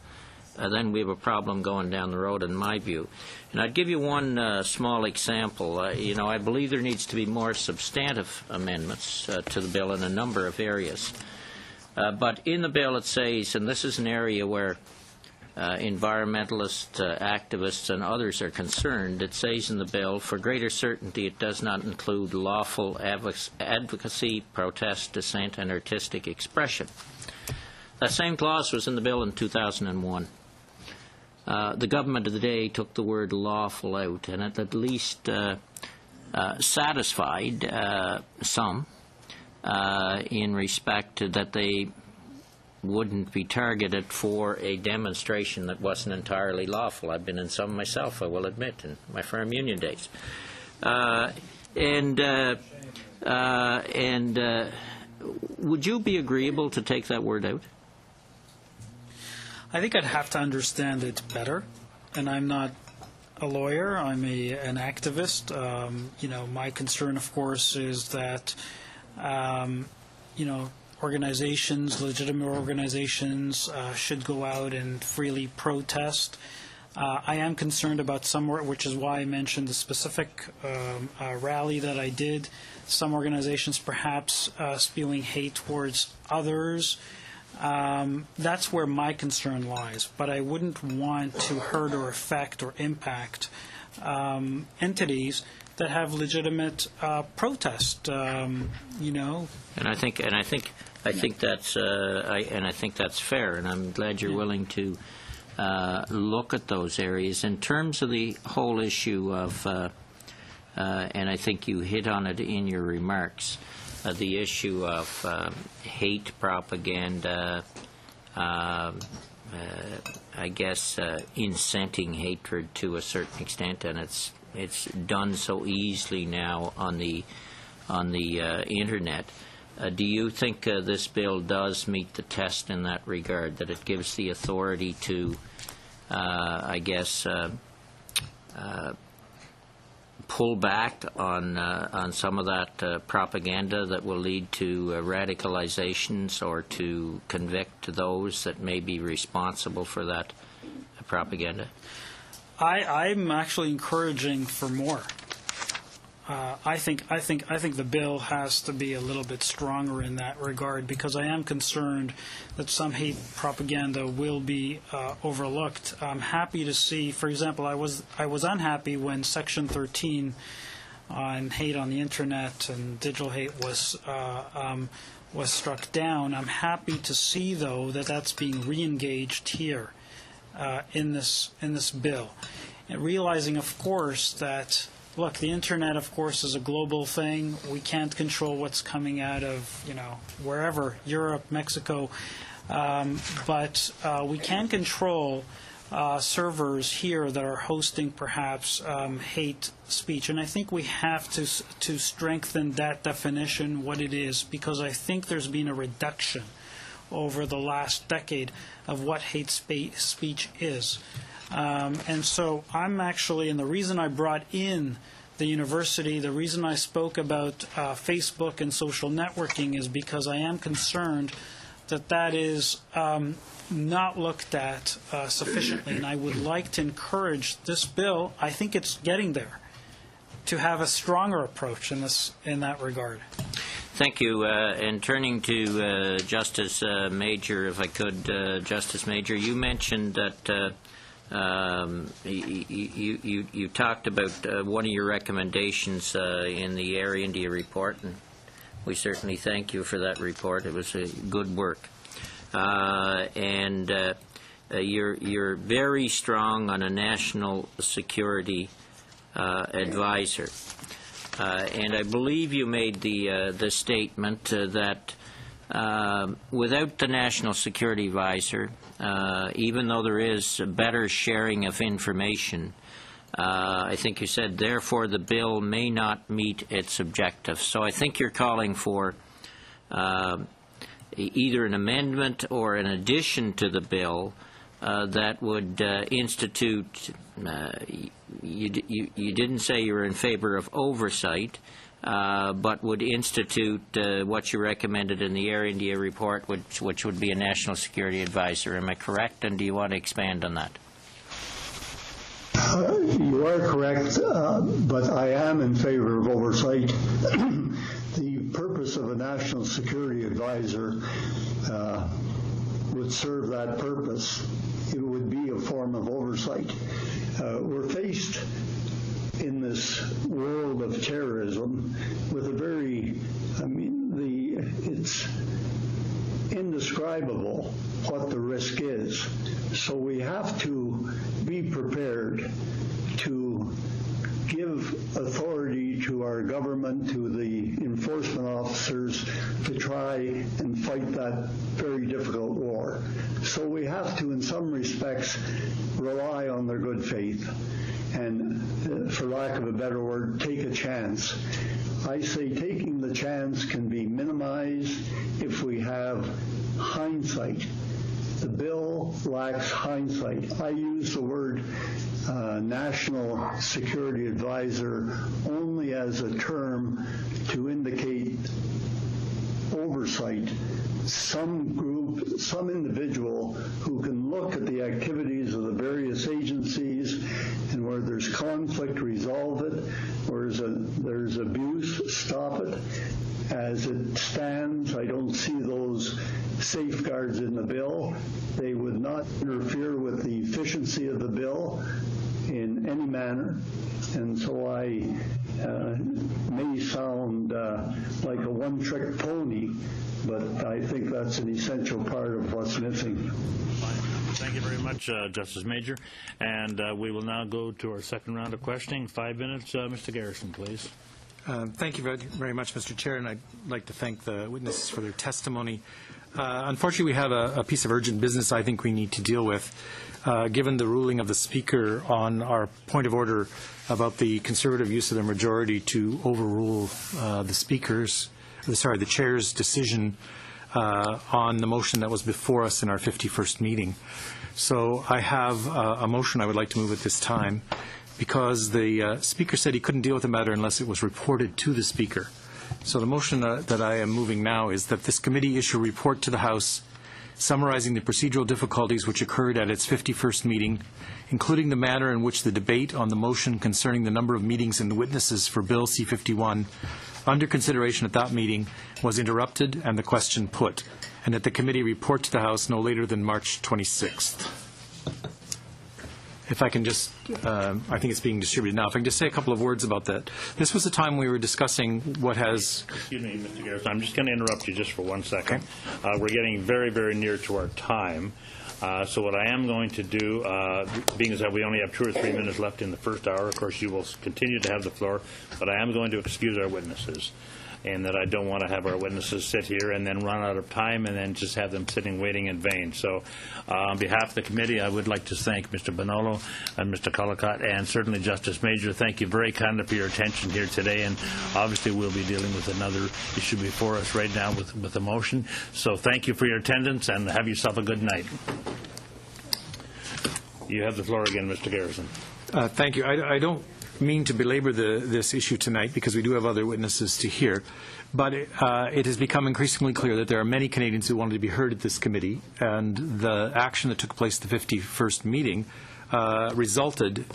then we have a problem going down the road, in my view. And I'd give you one small example. I believe there needs to be more substantive amendments to the bill in a number of areas. But in the bill it says, and this is an area where environmentalists, activists, and others are concerned, it says in the bill, for greater certainty it does not include lawful advocacy, protest, dissent, and artistic expression. That same clause was in the bill in 2001. The government of the day took the word lawful out, and it at least satisfied some in respect to that they wouldn't be targeted for a demonstration that wasn't entirely lawful. I've been in some myself, I will admit, in my farm union days. Would you be agreeable to take that word out? I think I'd have to understand it better, and I'm not a lawyer. I'm an activist. My concern, of course, is that organizations, legitimate organizations, should go out and freely protest. I am concerned about some, which is why I mentioned the specific rally that I did. Some organizations perhaps spewing hate towards others. That's where my concern lies. But I wouldn't want to hurt or affect or impact entities that have legitimate protest. And I think that's fair, and I'm glad you're willing to look at those areas. In terms of the whole issue of, and I think you hit on it in your remarks, the issue of hate propaganda, I guess inciting hatred to a certain extent, and it's done so easily now on the internet. Do you think this bill does meet the test in that regard, that it gives the authority to, pull back on some of that propaganda that will lead to radicalizations, or to convict those that may be responsible for that propaganda? I'm actually encouraging for more. I think the bill has to be a little bit stronger in that regard, because I am concerned that some hate propaganda will be overlooked. I'm happy to see, for example, I was unhappy when Section 13 on hate on the internet and digital hate was struck down. I'm happy to see, though, that that's being re-engaged here in this bill, and realizing, of course, that. Look, the internet, of course, is a global thing. We can't control what's coming out of, wherever, Europe, Mexico. But we can control servers here that are hosting perhaps hate speech. And I think we have to strengthen that definition, what it is, because I think there's been a reduction over the last decade of what hate speech is. And so I'm actually, and the reason I brought in the university, the reason I spoke about Facebook and social networking is because I am concerned that is not looked at sufficiently. And I would like to encourage this bill, I think it's getting there, to have a stronger approach in that regard. Thank you. And turning to Justice Major, if I could, Justice Major, you mentioned that you talked about one of your recommendations in the Air India report, and we certainly thank you for that report. It was good work. And you're very strong on a national security advisor. And I believe you made the statement that without the national security advisor, even though there is a better sharing of information, I think you said, therefore, the bill may not meet its objectives. So I think you're calling for either an amendment or an addition to the bill that would institute, you didn't say you were in favor of oversight, but would institute what you recommended in the Air India report, which would be a national security advisor. Am I correct? And do you want to expand on that? You are correct, but I am in favor of oversight. The purpose of a national security advisor would serve that purpose. it would be a form of oversight. We're faced in this world of terrorism with a very, it's indescribable what the risk is. So we have to be prepared to give authority to our government, to the enforcement officers, to try and fight that very difficult war. So we have to, in some respects, rely on their good faith and, for lack of a better word, take a chance. I say taking the chance can be minimized if we have hindsight. The bill lacks hindsight. I use the word national security advisor only as a term to indicate oversight. Some group, some individual who can look at the activities of the various agencies, and where there's conflict, resolve it, where there's abuse, stop it. As it stands, I don't see those safeguards in the bill. They would not interfere with the efficiency of the bill in any manner. And so I may sound like a one-trick pony, but I think that's an essential part of what's missing. Thank you very much, Justice Major. And we will now go to our second round of questioning. 5 minutes. Mr. Garrison, please. Thank you very much, Mr. Chair, and I'd like to thank the witnesses for their testimony. Unfortunately, we have a piece of urgent business I think we need to deal with. Given the ruling of the Speaker on our point of order about the conservative use of the majority to overrule the Chair's decision on the motion that was before us in our 51st meeting. So I have a motion I would like to move at this time, because the Speaker said he couldn't deal with the matter unless it was reported to the Speaker. So the motion that I am moving now is that this committee issue a report to the House summarizing the procedural difficulties which occurred at its 51st meeting, including the manner in which the debate on the motion concerning the number of meetings and witnesses for Bill C-51 under consideration at that meeting was interrupted and the question put, and that the committee report to the House no later than March 26th. If I can just, I think it's being distributed now. If I can just say a couple of words about that. This was the time we were discussing what has... Excuse me, Mr. Garrison. I'm just going to interrupt you just for 1 second. Okay. We're getting very, very near to our time. So what I am going to do, being as that we only have 2 or 3 minutes left in the first hour, of course you will continue to have the floor, but I am going to excuse our witnesses, and that I don't want to have our witnesses sit here and then run out of time and then just have them sitting waiting in vain. So on behalf of the committee, I would like to thank Mr. Bonolo and Mr. Collicott and certainly Justice Major. Thank you very kindly for your attention here today, and obviously we'll be dealing with another issue before us right now with the motion. So thank you for your attendance and have yourself a good night. You have the floor again, Mr. Garrison. Thank you. I don't mean to belabor this issue tonight because we do have other witnesses to hear, but it has become increasingly clear that there are many Canadians who wanted to be heard at this committee, and the action that took place at the 51st meeting resulted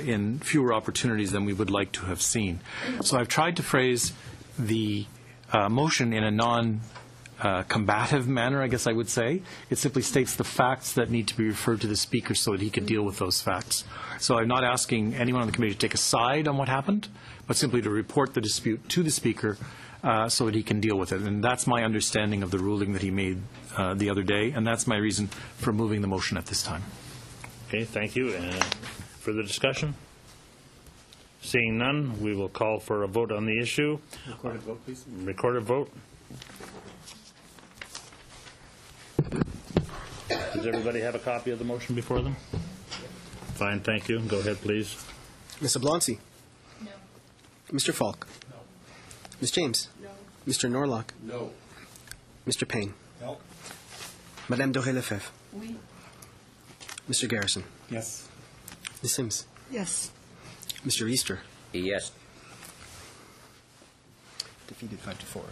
in fewer opportunities than we would like to have seen. So I've tried to phrase the motion in a non-combative manner, I guess I would say. It simply states the facts that need to be referred to the Speaker so that he can deal with those facts. So I'm not asking anyone on the committee to take a side on what happened, but simply to report the dispute to the Speaker so that he can deal with it. And that's my understanding of the ruling that he made the other day, and that's my reason for moving the motion at this time. Okay, thank you. Further discussion? Seeing none, we will call for a vote on the issue. Recorded vote, please. Recorded vote. Does everybody have a copy of the motion before them? Fine, thank you. Go ahead, please. Ms. Oblonsky? No. Mr. Falk? No. Ms. James? No. Mr. Norlock? No. Mr. Payne? No. Madame Doré-Lefebvre? Oui. Mr. Garrison? Yes. Ms. Sims? Yes. Mr. Easter? Yes. Defeated 5-4.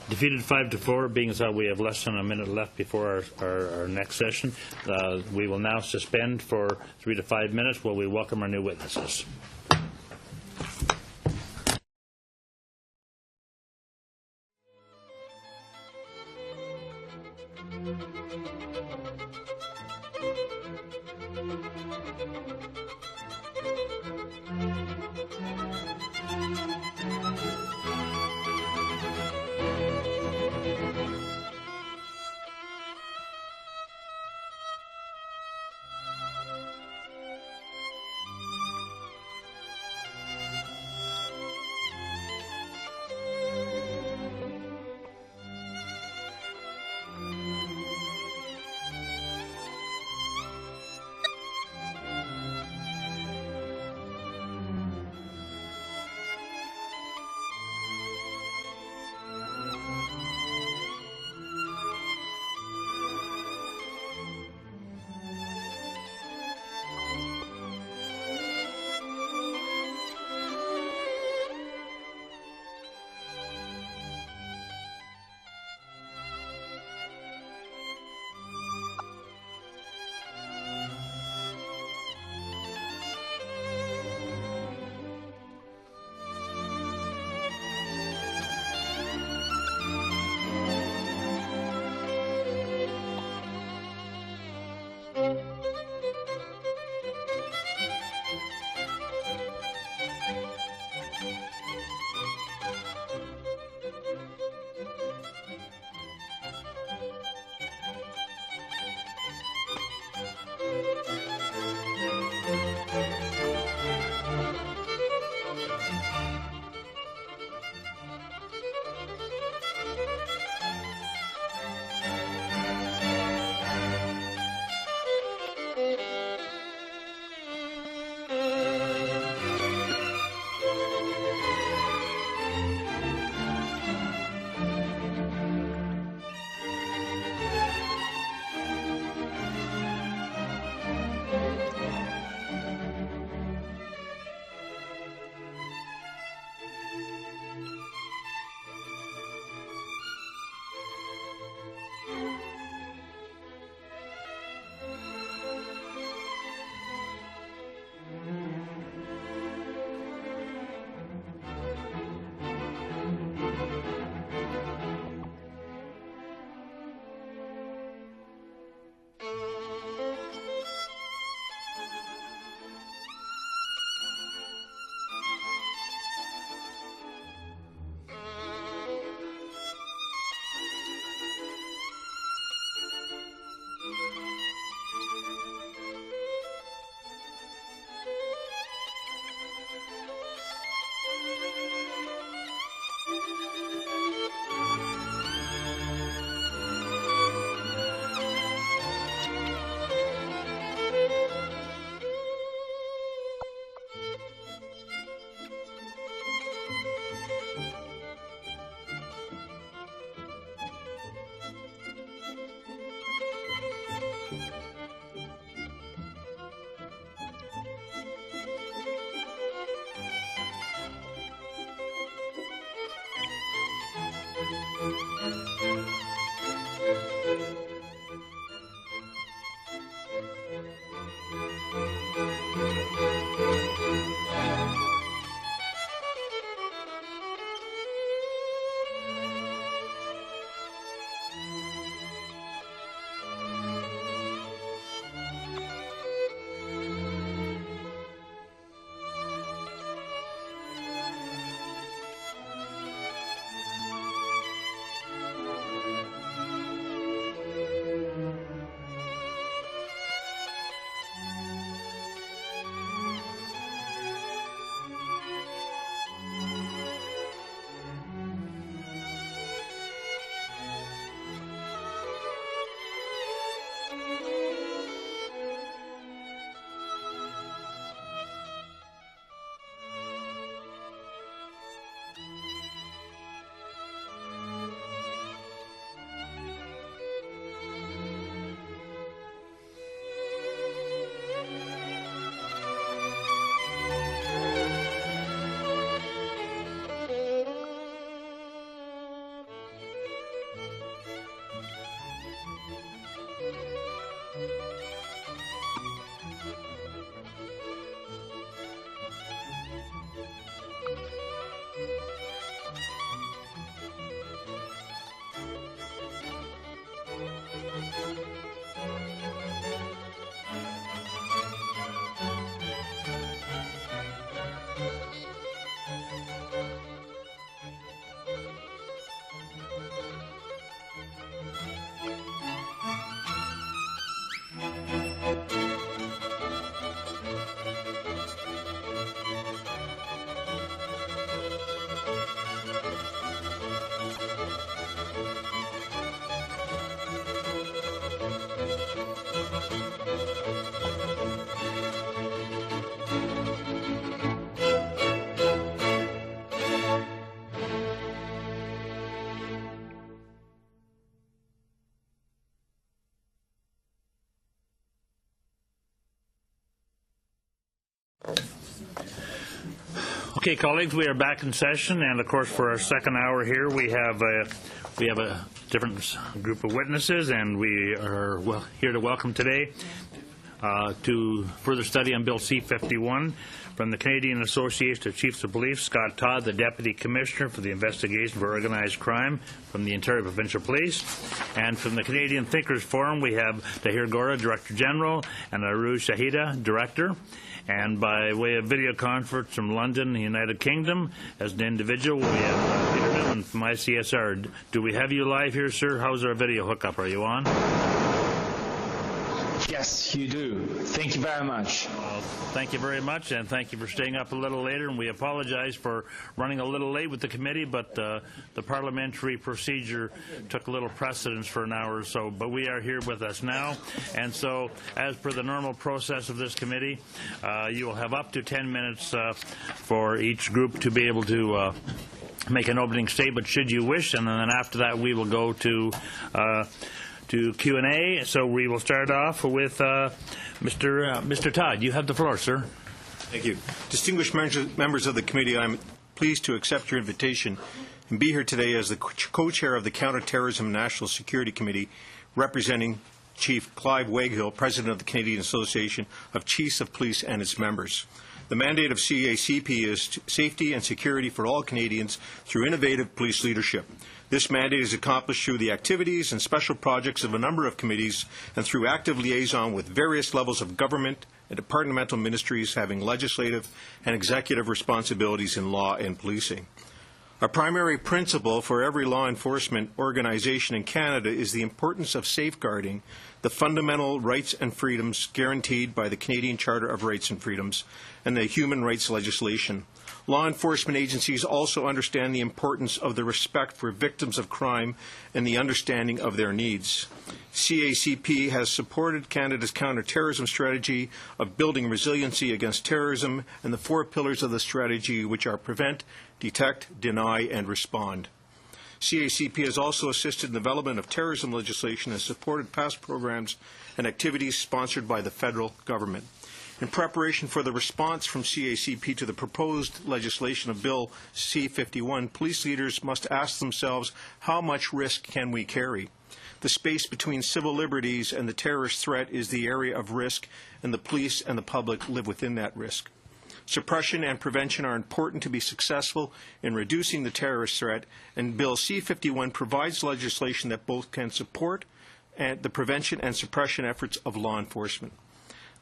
Defeated 5-4, being as how we have less than a minute left before our next session. We will now suspend for 3 to 5 minutes while we welcome our new witnesses. Okay, colleagues, we are back in session, and of course, for our second hour here, we have a different group of witnesses, and we are here to welcome today to further study on Bill C-51 from the Canadian Association of Chiefs of Police, Scott Todd, the Deputy Commissioner for the Investigation for Organized Crime from the Ontario Provincial Police, and from the Canadian Thinkers Forum, we have Tahir Gora, Director General, and Aruj Shahida, Director. And by way of video conference from London, the United Kingdom, as an individual, we have Peter Newman from ICSR. Do we have you live here, sir? How's our video hookup? Are you on? Yes, you do. Thank you very much. Well, thank you very much, and thank you for staying up a little later. And we apologize for running a little late with the committee, but the parliamentary procedure took a little precedence for an hour or so. But we are here with us now, and so as per the normal process of this committee, you will have up to 10 minutes for each group to be able to make an opening statement, should you wish, and then after that we will go to Q&A. So we will start off with Mr. Todd. You have the floor, sir. Thank you. Distinguished members of the committee, I'm pleased to accept your invitation and be here today as the co-chair of the Counterterrorism and National Security Committee, representing Chief Clive Waghill, President of the Canadian Association of Chiefs of Police, and its members. The mandate of CACP is safety and security for all Canadians through innovative police leadership. This mandate is accomplished through the activities and special projects of a number of committees and through active liaison with various levels of government and departmental ministries having legislative and executive responsibilities in law and policing. A primary principle for every law enforcement organization in Canada is the importance of safeguarding the fundamental rights and freedoms guaranteed by the Canadian Charter of Rights and Freedoms and the human rights legislation. Law enforcement agencies also understand the importance of the respect for victims of crime and the understanding of their needs. CACP has supported Canada's counterterrorism strategy of building resiliency against terrorism and the 4 pillars of the strategy, which are prevent, detect, deny, and respond. CACP has also assisted in the development of terrorism legislation and supported past programs and activities sponsored by the federal government. In preparation for the response from CACP to the proposed legislation of Bill C-51, police leaders must ask themselves, how much risk can we carry? The space between civil liberties and the terrorist threat is the area of risk, and the police and the public live within that risk. Suppression and prevention are important to be successful in reducing the terrorist threat, and Bill C-51 provides legislation that both can support the prevention and suppression efforts of law enforcement.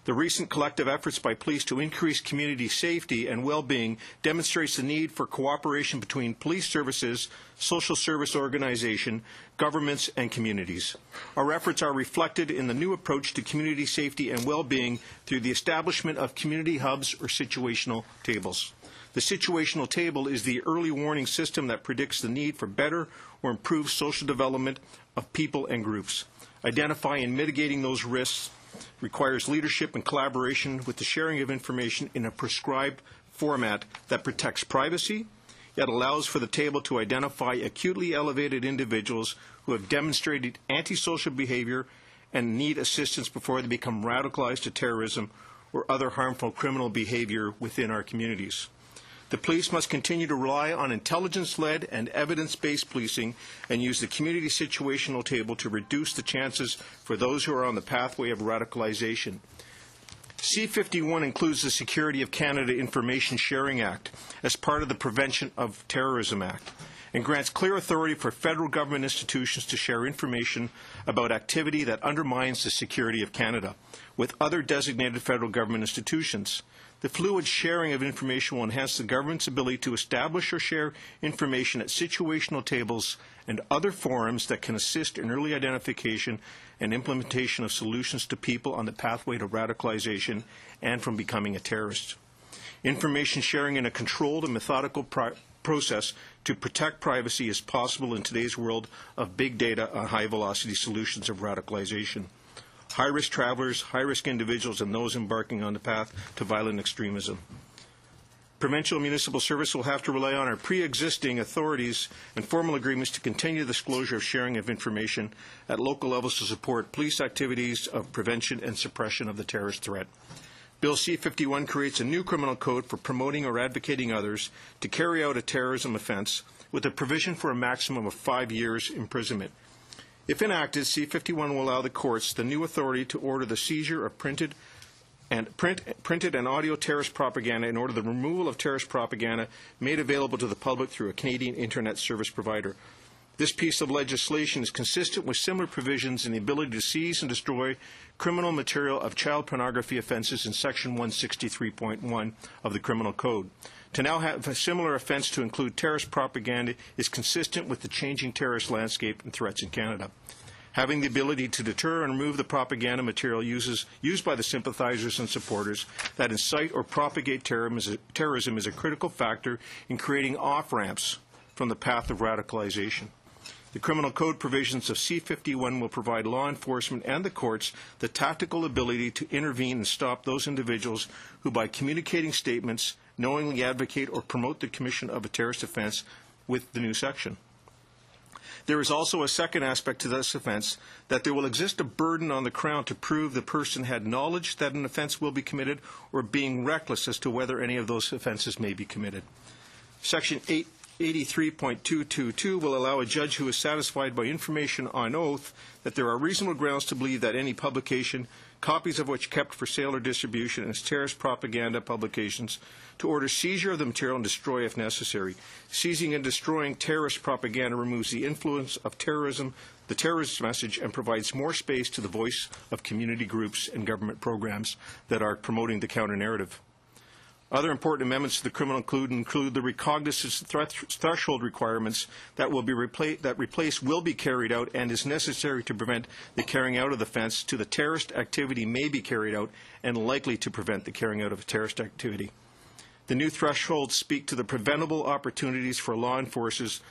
The recent collective efforts by police to increase community safety and well-being demonstrates the need for cooperation between police services, social service organizations, governments, and communities. Our efforts are reflected in the new approach to community safety and well-being through the establishment of community hubs or situational tables. The situational table is the early warning system that predicts the need for better or improved social development of people and groups. Identifying and mitigating those risks requires leadership and collaboration with the sharing of information in a prescribed format that protects privacy, yet allows for the table to identify acutely elevated individuals who have demonstrated antisocial behavior and need assistance before they become radicalized to terrorism or other harmful criminal behavior within our communities. The police must continue to rely on intelligence-led and evidence-based policing and use the community situational table to reduce the chances for those who are on the pathway of radicalization. C-51 includes the Security of Canada Information Sharing Act as part of the Prevention of Terrorism Act and grants clear authority for federal government institutions to share information about activity that undermines the security of Canada with other designated federal government institutions. The fluid sharing of information will enhance the government's ability to establish or share information at situational tables and other forums that can assist in early identification and implementation of solutions to people on the pathway to radicalization and from becoming a terrorist. Information sharing in a controlled and methodical process to protect privacy is possible in today's world of big data on high-velocity solutions of radicalization. High-risk travelers, high-risk individuals, and those embarking on the path to violent extremism. Provincial municipal service will have to rely on our pre-existing authorities and formal agreements to continue the disclosure of sharing of information at local levels to support police activities of prevention and suppression of the terrorist threat. Bill C-51 creates a new criminal code for promoting or advocating others to carry out a terrorism offense with a provision for a maximum of 5 years imprisonment. If enacted, C-51 will allow the courts the new authority to order the seizure of printed and audio terrorist propaganda in order the removal of terrorist propaganda made available to the public through a Canadian Internet service provider. This piece of legislation is consistent with similar provisions in the ability to seize and destroy criminal material of child pornography offences in Section 163.1 of the Criminal Code. To now have a similar offence to include terrorist propaganda is consistent with the changing terrorist landscape and threats in Canada. Having the ability to deter and remove the propaganda material used by the sympathizers and supporters that incite or propagate terrorism is a critical factor in creating off-ramps from the path of radicalization. The criminal code provisions of C-51 will provide law enforcement and the courts the tactical ability to intervene and stop those individuals who, by communicating statements, knowingly advocate or promote the commission of a terrorist offense with the new section. There is also a second aspect to this offense, that there will exist a burden on the Crown to prove the person had knowledge that an offense will be committed or being reckless as to whether any of those offenses may be committed. Section 83.222 will allow a judge who is satisfied by information on oath that there are reasonable grounds to believe that any publication, copies of which kept for sale or distribution as terrorist propaganda publications, to order seizure of the material and destroy if necessary. Seizing and destroying terrorist propaganda removes the influence of terrorism, the terrorist message, and provides more space to the voice of community groups and government programs that are promoting the counter-narrative. Other important amendments to the criminal code include the recognizance threshold requirements that will be carried out and is necessary to prevent the carrying out of the offense to the terrorist activity may be carried out and likely to prevent the carrying out of a terrorist activity. The new thresholds speak to the preventable opportunities for law enforcement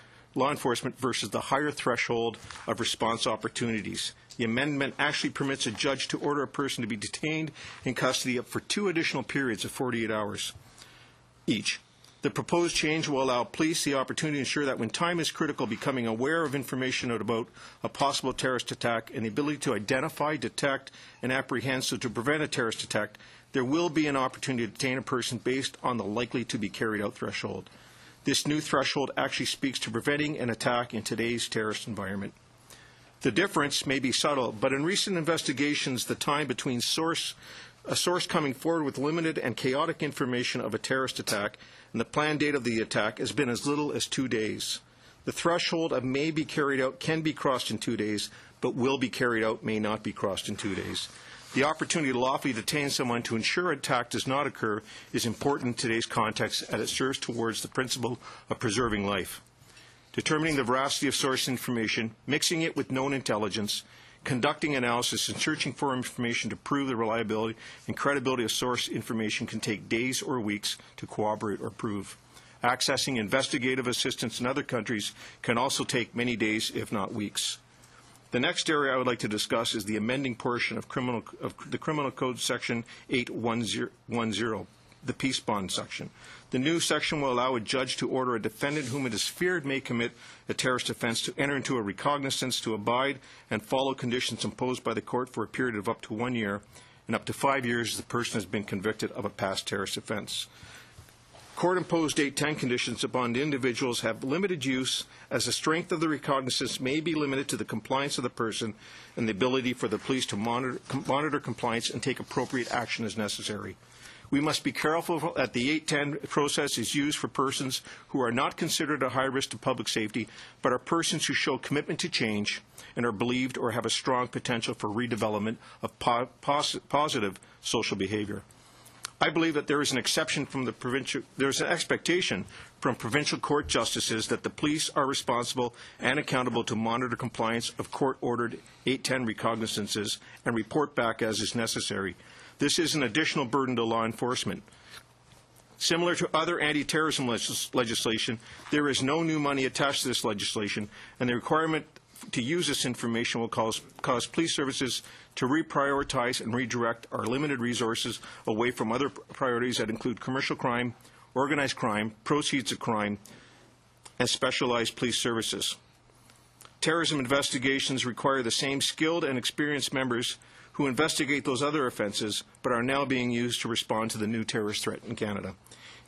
versus the higher threshold of response opportunities. The amendment actually permits a judge to order a person to be detained in custody for 2 additional periods of 48 hours each. The proposed change will allow police the opportunity to ensure that when time is critical, becoming aware of information about a possible terrorist attack and the ability to identify, detect, and apprehend so to prevent a terrorist attack, there will be an opportunity to detain a person based on the likely to be carried out threshold. This new threshold actually speaks to preventing an attack in today's terrorist environment. The difference may be subtle, but in recent investigations, the time between a source coming forward with limited and chaotic information of a terrorist attack and the planned date of the attack has been as little as 2 days. The threshold of may be carried out can be crossed in 2 days, but will be carried out may not be crossed in 2 days. The opportunity to lawfully detain someone to ensure an attack does not occur is important in today's context as it serves towards the principle of preserving life. Determining the veracity of source information, mixing it with known intelligence, conducting analysis, and searching for information to prove the reliability and credibility of source information can take days or weeks to corroborate or prove. Accessing investigative assistance in other countries can also take many days, if not weeks. The next area I would like to discuss is the amending portion of the Criminal Code Section 8110, the peace bond section. The new section will allow a judge to order a defendant whom it is feared may commit a terrorist offense to enter into a recognizance to abide and follow conditions imposed by the court for a period of up to 1 year and up to 5 years if the person has been convicted of a past terrorist offense. Court-imposed 810 conditions upon individuals have limited use as the strength of the recognizance may be limited to the compliance of the person and the ability for the police to monitor compliance and take appropriate action as necessary. We must be careful that the 810 process is used for persons who are not considered a high risk to public safety, but are persons who show commitment to change and are believed or have a strong potential for redevelopment of positive social behavior. I believe that there is an expectation from provincial court justices that the police are responsible and accountable to monitor compliance of court-ordered 810 recognizances and report back as is necessary. This is an additional burden to law enforcement. Similar to other anti-terrorism legislation, there is no new money attached to this legislation, and the requirement to use this information will cause police services to reprioritize and redirect our limited resources away from other priorities that include commercial crime, organized crime, proceeds of crime, and specialized police services. Terrorism investigations require the same skilled and experienced members who investigate those other offences but are now being used to respond to the new terrorist threat in Canada.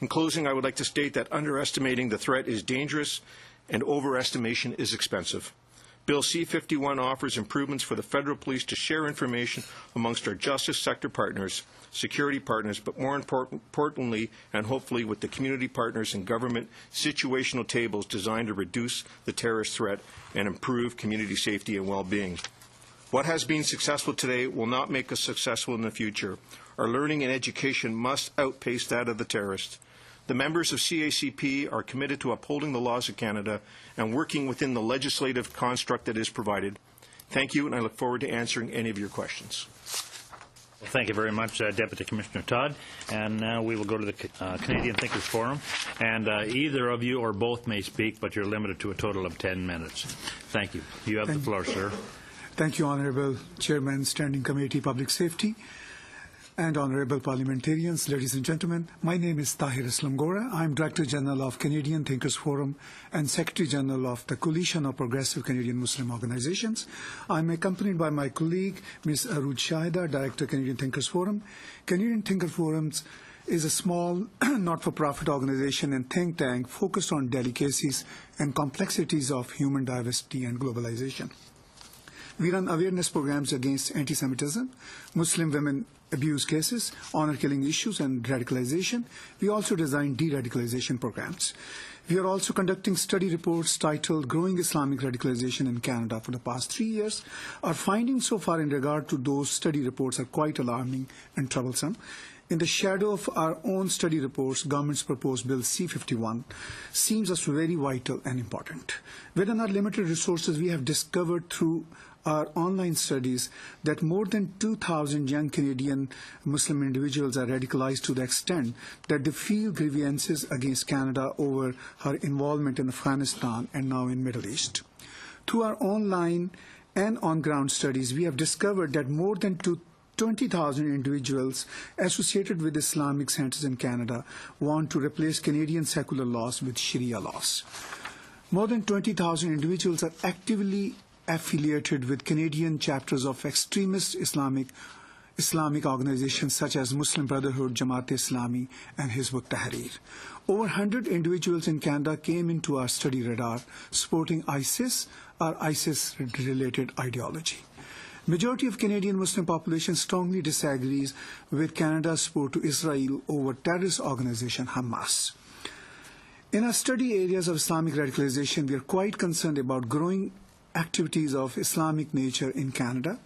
In closing, I would like to state that underestimating the threat is dangerous and overestimation is expensive. Bill C-51 offers improvements for the federal police to share information amongst our justice sector partners, security partners, but more importantly and hopefully with the community partners and government situational tables designed to reduce the terrorist threat and improve community safety and well-being. What has been successful today will not make us successful in the future. Our learning and education must outpace that of the terrorists. The members of CACP are committed to upholding the laws of Canada and working within the legislative construct that is provided. Thank you, and I look forward to answering any of your questions. Well, thank you very much, Deputy Commissioner Todd. And now we will go to the Canadian Thinkers Forum. And either of you or both may speak, but you're limited to a total of 10 minutes. Thank you. You have the floor, sir. Thank you, Honourable Chairman, Standing Committee, Public Safety, and honourable parliamentarians, ladies and gentlemen. My name is Tahir Islam Gora. I am Director General of Canadian Thinkers Forum and Secretary General of the Coalition of Progressive Canadian Muslim Organizations. I am accompanied by my colleague, Ms. Arooj Shahida, Director, Canadian Thinkers Forum. Canadian Thinkers Forums is a small, not-for-profit organization and think tank focused on delicacies and complexities of human diversity and globalization. We run awareness programs against anti-Semitism, Muslim women abuse cases, honor-killing issues, and radicalization. We also design de-radicalization programs. We are also conducting study reports titled Growing Islamic Radicalization in Canada for the past 3 years. Our findings so far in regard to those study reports are quite alarming and troublesome. In the shadow of our own study reports, government's proposed Bill C-51 seems us very vital and important. Within our limited resources, we have discovered through our online studies that more than 2,000 young Canadian Muslim individuals are radicalized to the extent that they feel grievances against Canada over her involvement in Afghanistan and now in Middle East. Through our online and on-ground studies, we have discovered that more than 20,000 individuals associated with Islamic centers in Canada want to replace Canadian secular laws with Sharia laws. More than 20,000 individuals are actively affiliated with Canadian chapters of extremist Islamic organizations such as Muslim Brotherhood, Jamaat-e-Islami, and Hizb ut-Tahrir. Over 100 individuals in Canada came into our study radar supporting ISIS or ISIS-related ideology. Majority of Canadian Muslim population strongly disagrees with Canada's support to Israel over terrorist organization Hamas. In our study areas of Islamic radicalization, we are quite concerned about growing activities of Islamic nature in Canada.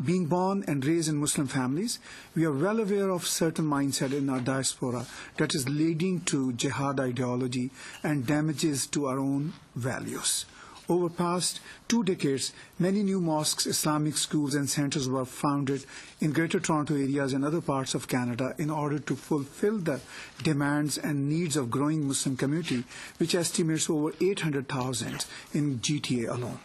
Being born and raised in Muslim families, we are well aware of certain mindset in our diaspora that is leading to jihad ideology and damages to our own values. Over past 2 decades, many new mosques, Islamic schools and centers were founded in Greater Toronto areas and other parts of Canada in order to fulfill the demands and needs of growing Muslim community, which estimates over 800,000 in GTA alone.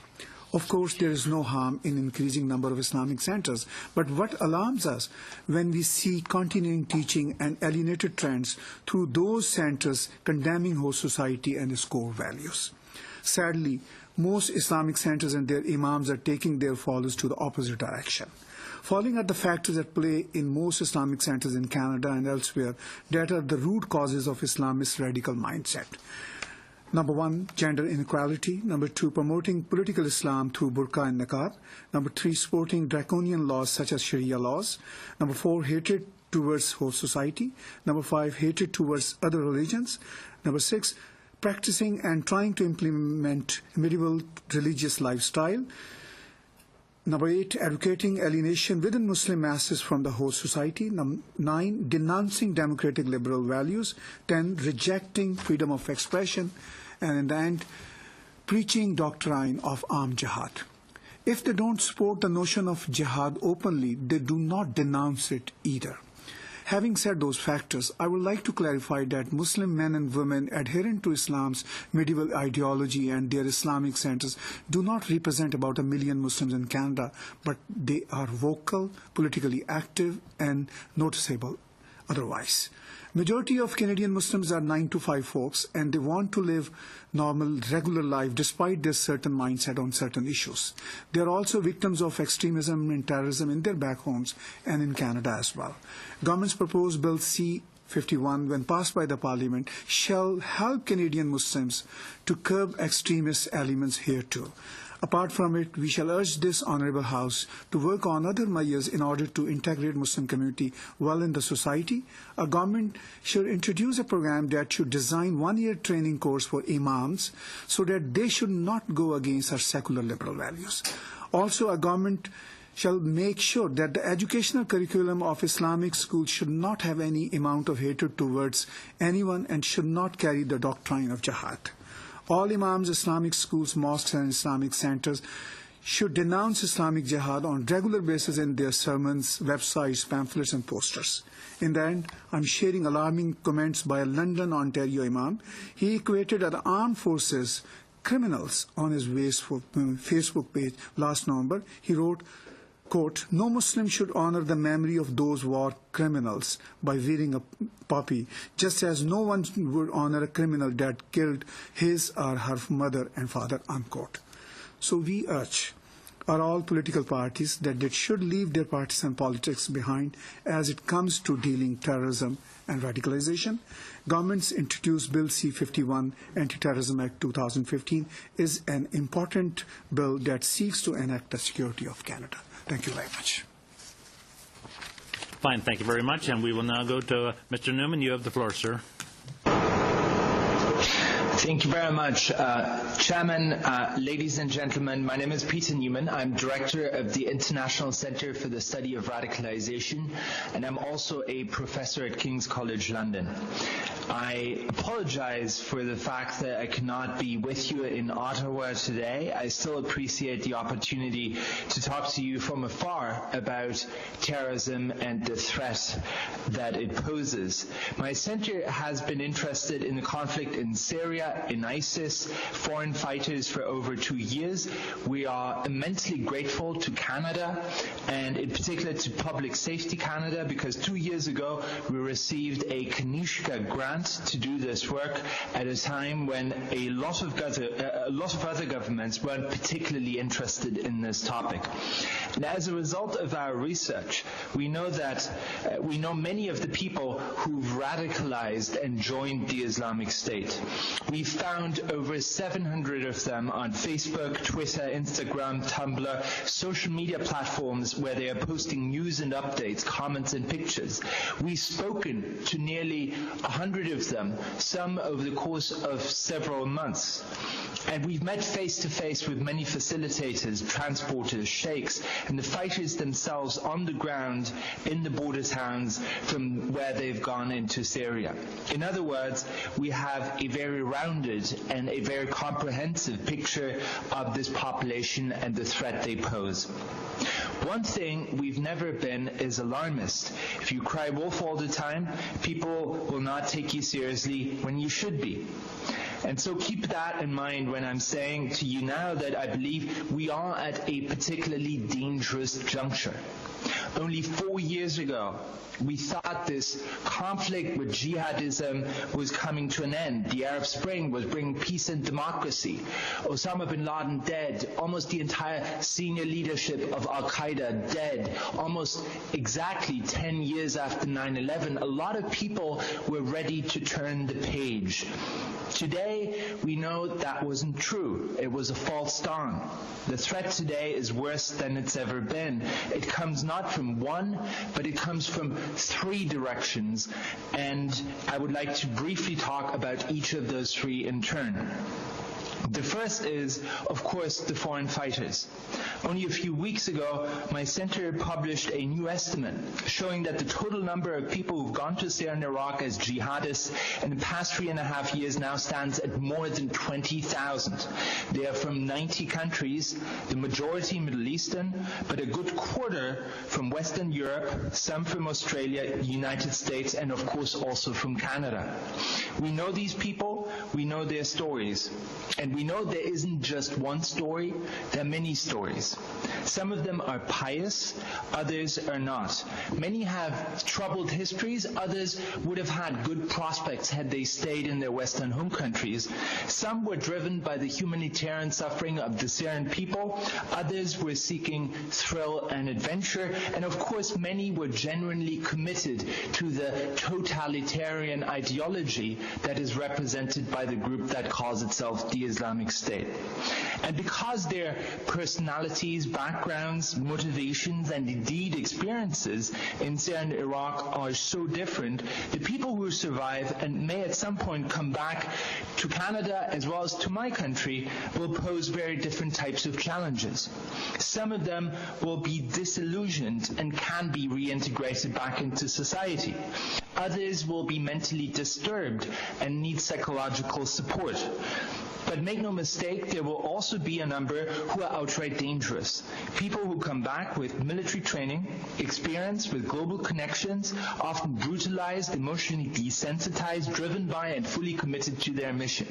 Of course, there is no harm in increasing number of Islamic centers, but what alarms us when we see continuing teaching and alienated trends through those centers condemning host society and its core values. Sadly, most Islamic centers and their imams are taking their followers to the opposite direction. Following are the factors at play in most Islamic centers in Canada and elsewhere that are the root causes of Islamist radical mindset. Number 1, gender inequality. Number 2, promoting political Islam through burqa and niqab. Number 3, supporting draconian laws such as Sharia laws. Number 4, hatred towards host society. Number 5, hatred towards other religions. Number 6, practicing and trying to implement medieval religious lifestyle. Number 8, advocating alienation within Muslim masses from the host society. 9, denouncing democratic liberal values. 10, rejecting freedom of expression. And in the end, preaching doctrine of armed jihad. If they don't support the notion of jihad openly, they do not denounce it either. Having said those factors, I would like to clarify that Muslim men and women adherent to Islam's medieval ideology and their Islamic centers do not represent about 1 million Muslims in Canada, but they are vocal, politically active, and noticeable. otherwise. Majority of Canadian Muslims are 9 to 5 folks, and they want to live normal, regular life despite their certain mindset on certain issues. They are also victims of extremism and terrorism in their back homes and in Canada as well. Government's proposed Bill C-51, when passed by the Parliament, shall help Canadian Muslims to curb extremist elements here too. Apart from it, we shall urge this Honourable House to work on other measures in order to integrate Muslim community well in the society. Our government should introduce a program that should design one-year training course for imams so that they should not go against our secular liberal values. Also, our government shall make sure that the educational curriculum of Islamic schools should not have any amount of hatred towards anyone and should not carry the doctrine of jihad. All imams, Islamic schools, mosques, and Islamic centers should denounce Islamic jihad on regular basis in their sermons, websites, pamphlets, and posters. In the end, I'm sharing alarming comments by a London, Ontario imam. He equated our armed forces criminals on his Facebook page last November. He wrote, quote, "No Muslim should honor the memory of those war criminals by wearing a poppy, just as no one would honor a criminal that killed his or her mother and father," unquote. So we urge all political parties that they should leave their partisan politics behind as it comes to dealing terrorism and radicalization. Government's introduced Bill C-51, Anti-Terrorism Act 2015, is an important bill that seeks to enact the security of Canada. Thank you very much. Fine, thank you very much. And we will now go to Mr. Newman. You have the floor, sir. Thank you very much. Chairman, ladies and gentlemen, my name is Peter Newman. I'm director of the International Center for the Study of Radicalization, and I'm also a professor at King's College London. I apologize for the fact that I cannot be with you in Ottawa today. I still appreciate the opportunity to talk to you from afar about terrorism and the threat that it poses. My center has been interested in the conflict in Syria, in ISIS, foreign fighters for over 2 years. We are immensely grateful to Canada, and in particular to Public Safety Canada, because 2 years ago we received a Kanishka grant to do this work at a time when a lot of other governments weren't particularly interested in this topic. And as a result of our research, we know many of the people who've radicalized and joined the Islamic State. We found over 700 of them on Facebook, Twitter, Instagram, Tumblr, social media platforms where they are posting news and updates, comments and pictures. We've spoken to nearly 100 of them, some over the course of several months. And we've met face to face with many facilitators, transporters, sheikhs, and the fighters themselves on the ground in the border towns from where they've gone into Syria. In other words, we have a very rounded and a very comprehensive picture of this population and the threat they pose. One thing we've never been is alarmist. If you cry wolf all the time, people will not take you seriously when you should be. And so keep that in mind when I'm saying to you now that I believe we are at a particularly dangerous juncture. Only 4 years ago, we thought this conflict with jihadism was coming to an end. The Arab Spring was bringing peace and democracy. Osama bin Laden dead. Almost the entire senior leadership of Al-Qaeda dead. Almost exactly 10 years after 9/11, a lot of people were ready to turn the page. Today, we know that wasn't true. It was a false dawn. The threat today is worse than it's ever been. It comes not from one, but it comes from 3 directions, and I would like to briefly talk about each of those 3 in turn. The first is, of course, the foreign fighters. Only a few weeks ago, my center published a new estimate showing that the total number of people who've gone to Syria and Iraq as jihadists in the past 3.5 years now stands at more than 20,000. They are from 90 countries, the majority Middle Eastern, but a good quarter from Western Europe, some from Australia, the United States, and of course also from Canada. We know these people, we know their stories. And And we know there isn't just one story, there are many stories. Some of them are pious, others are not. Many have troubled histories, others would have had good prospects had they stayed in their Western home countries. Some were driven by the humanitarian suffering of the Syrian people, others were seeking thrill and adventure, and of course many were genuinely committed to the totalitarian ideology that is represented by the group that calls itself the Islamic State. And because their personalities, backgrounds, motivations, and indeed experiences in Syria and Iraq are so different, the people who survive and may at some point come back to Canada as well as to my country will pose very different types of challenges. Some of them will be disillusioned and can be reintegrated back into society. Others will be mentally disturbed and need psychological support. But make no mistake, there will also be a number who are outright dangerous. People who come back with military training, experience with global connections, often brutalized, emotionally desensitized, driven by and fully committed to their mission.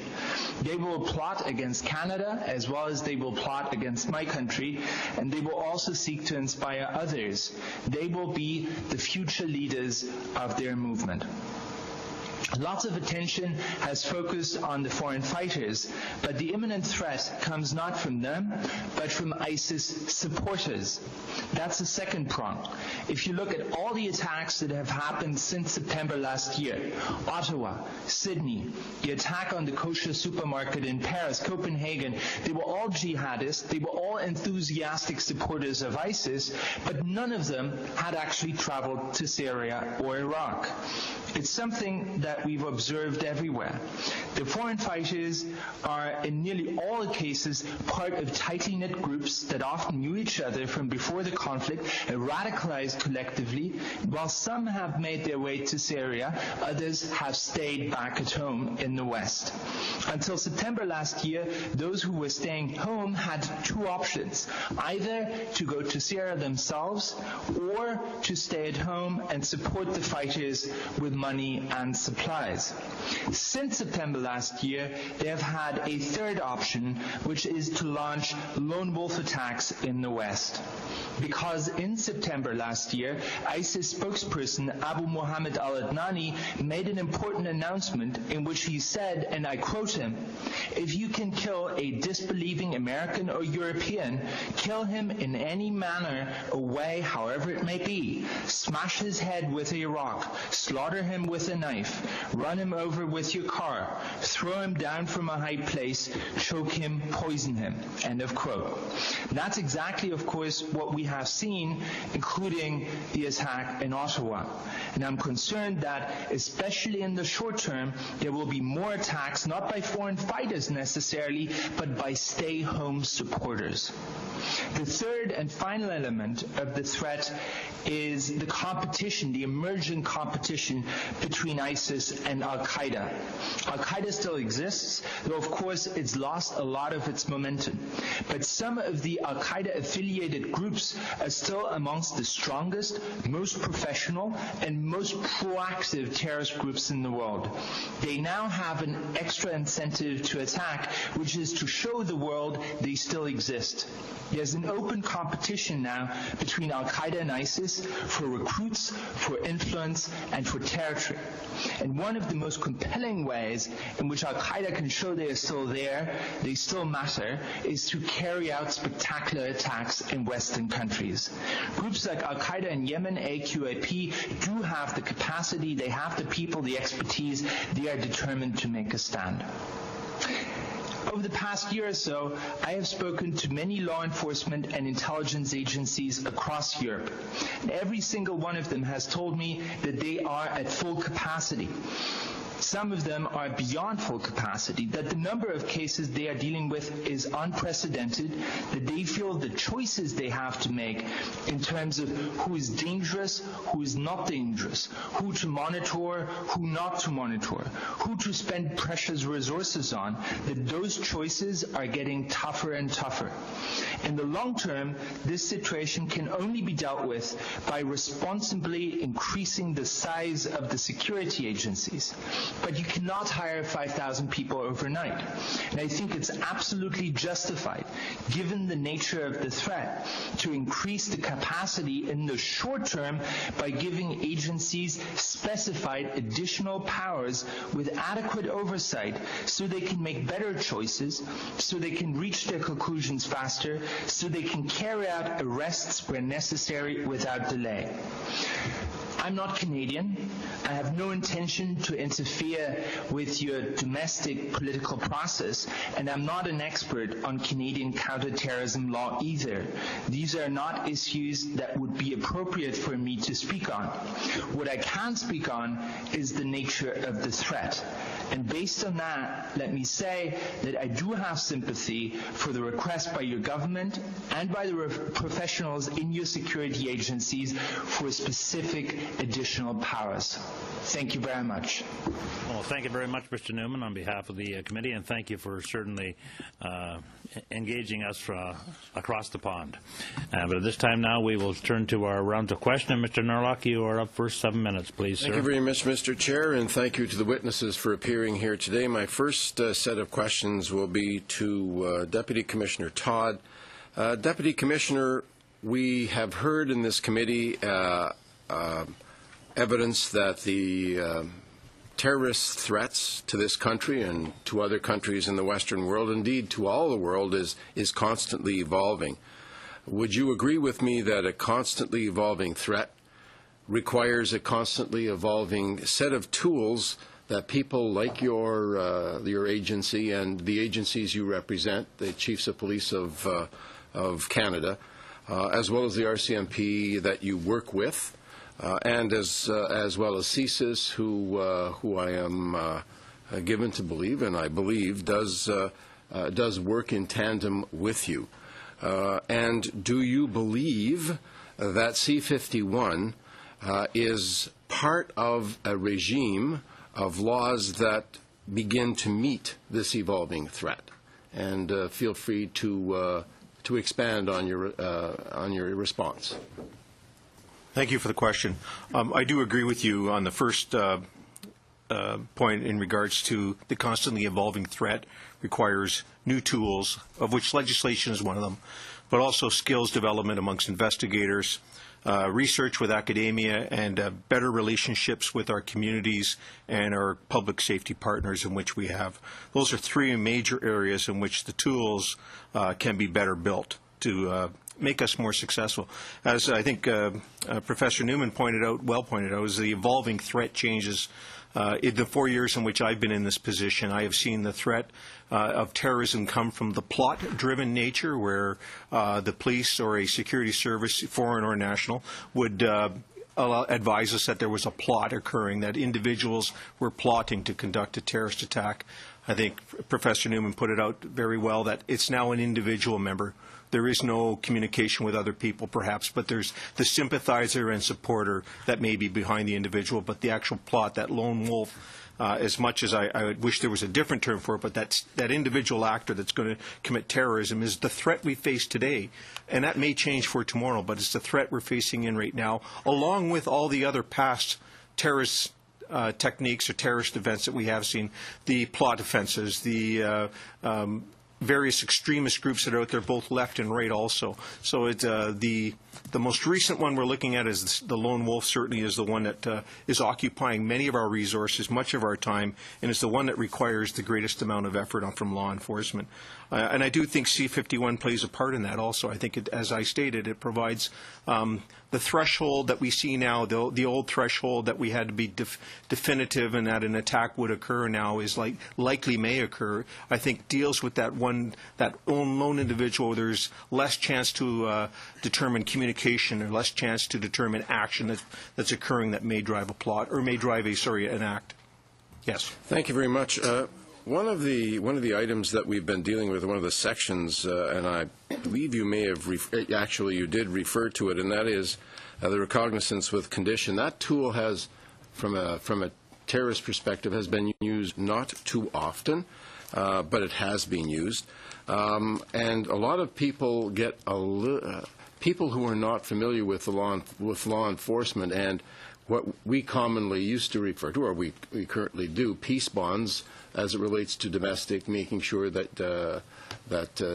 They will plot against Canada as well as they will plot against my country, and they will also seek to inspire others. They will be the future leaders of their movement. Lots of attention has focused on the foreign fighters, but the imminent threat comes not from them, but from ISIS supporters. That's the second prong. If you look at all the attacks that have happened since September last year, Ottawa, Sydney, the attack on the kosher supermarket in Paris, Copenhagen, they were all jihadists, they were all enthusiastic supporters of ISIS, but none of them had actually traveled to Syria or Iraq. It's something that we've observed everywhere. The foreign fighters are, in nearly all cases, part of tightly knit groups that often knew each other from before the conflict and radicalized collectively. While some have made their way to Syria, others have stayed back at home in the West. Until September last year, those who were staying home had two options: either to go to Syria themselves or to stay at home and support the fighters with money and supplies. Since September last year, they have had a third option, which is to launch lone wolf attacks in the West. Because in September last year, ISIS spokesperson Abu Muhammad al-Adnani made an important announcement in which he said, and I quote him, "If you can kill a disbelieving American or European, kill him in any manner or way, however it may be. Smash his head with a rock, slaughter him with a knife, run him over with your car, throw him down from a high place, choke him, poison him." End of quote. That's exactly, of course, what we have seen, including the attack in Ottawa. And I'm concerned that, especially in the short term, there will be more attacks, not by foreign fighters necessarily, but by stay-home supporters. The third and final element of the threat is the competition, the emerging competition between ISIS and Al-Qaeda. Al-Qaeda still exists, though of course it's lost a lot of its momentum. But some of the Al-Qaeda-affiliated groups are still amongst the strongest, most professional, and most proactive terrorist groups in the world. They now have an extra incentive to attack, which is to show the world they still exist. There's an open competition now between Al-Qaeda and ISIS for recruits, for influence, and for territory. And one of the most compelling ways in which Al-Qaeda can show they are still there, they still matter, is to carry out spectacular attacks in Western countries. Groups like Al-Qaeda in Yemen, AQAP, do have the capacity, they have the people, the expertise, they are determined to make a stand. Over the past year or so, I have spoken to many law enforcement and intelligence agencies across Europe. And every single one of them has told me that they are at full capacity. Some of them are beyond full capacity, that the number of cases they are dealing with is unprecedented, that they feel the choices they have to make in terms of who is dangerous, who is not dangerous, who to monitor, who not to monitor, who to spend precious resources on, that those choices are getting tougher and tougher. In the long term, this situation can only be dealt with by responsibly increasing the size of the security agencies. but you cannot hire 5,000 people overnight. And I think it's absolutely justified, given the nature of the threat, to increase the capacity in the short term by giving agencies specified additional powers with adequate oversight so they can make better choices, so they can reach their conclusions faster, so they can carry out arrests where necessary without delay. I'm not Canadian. I have no intention to interfere with your domestic political process, and I'm not an expert on Canadian counterterrorism law either. These are not issues that would be appropriate for me to speak on. What I can speak on is the nature of the threat. And based on that, let me say that I do have sympathy for the request by your government and by the professionals in your security agencies for specific additional powers. Thank you very much. Well, thank you very much, Mr. Newman, on behalf of the committee, and thank you for certainly engaging us across the pond. But at this time now, we will turn to our round of questioning. Mr. Norlock, you are up for 7 minutes, please, sir. Thank you very much, Mr. Chair, and thank you to the witnesses for appearing here today. My first set of questions will be to Deputy Commissioner Todd. Deputy Commissioner, we have heard in this committee evidence that the terrorist threats to this country and to other countries in the Western world, indeed to all the world, is constantly evolving. Would you agree with me that a constantly evolving threat requires a constantly evolving set of tools that people like your agency and the agencies you represent, the Chiefs of Police of Canada, as well as the RCMP that you work with, and as well as CSIS, who I am given to believe, and I believe does work in tandem with you. And do you believe that C-51 is part of a regime of laws that begin to meet this evolving threat? And feel free to expand on your response. Thank you for the question. I do agree with you on the first point in regards to the constantly evolving threat requires new tools, of which legislation is one of them, but also skills development amongst investigators, research with academia, and better relationships with our communities and our public safety partners in which we have. Those are three major areas in which the tools can be better built to make us more successful. As I think Professor Newman pointed out, is the evolving threat changes. In the 4 years in which I've been in this position, I have seen the threat of terrorism come from the plot-driven nature, where the police or a security service, foreign or national, would advise us that there was a plot occurring, that individuals were plotting to conduct a terrorist attack. I think Professor Newman put it out very well that it's now an individual member. There is no communication with other people, perhaps, but there's the sympathizer and supporter that may be behind the individual, but the actual plot, that lone wolf, as much as I wish there was a different term for it, but that individual actor that's going to commit terrorism is the threat we face today. And that may change for tomorrow, but it's the threat we're facing in right now, along with all the other past terrorist techniques or terrorist events that we have seen, the plot offenses, the various extremist groups that are out there, both left and right also. So it's the most recent one we're looking at is the lone wolf. Certainly is the one that is occupying many of our resources, much of our time, and is the one that requires the greatest amount of effort from law enforcement. And I do think C-51 plays a part in that also. I think, as I stated, it provides the threshold that we see now, the old threshold that we had to be definitive and that an attack would occur now is likely may occur. I think deals with that lone individual. There's less chance to determine communication, or less chance to determine action that's occurring that may drive a plot or may drive an act. Yes. Thank you very much. One of the items that we've been dealing with, one of the sections, and I believe you may have actually you did refer to it, and that is the recognizance with condition. That tool has, from a terrorist perspective, has been used not too often, but it has been used, and a lot of people get people who are not familiar with law enforcement and what we commonly used to refer to, or we currently do, peace bonds as it relates to domestic, making sure that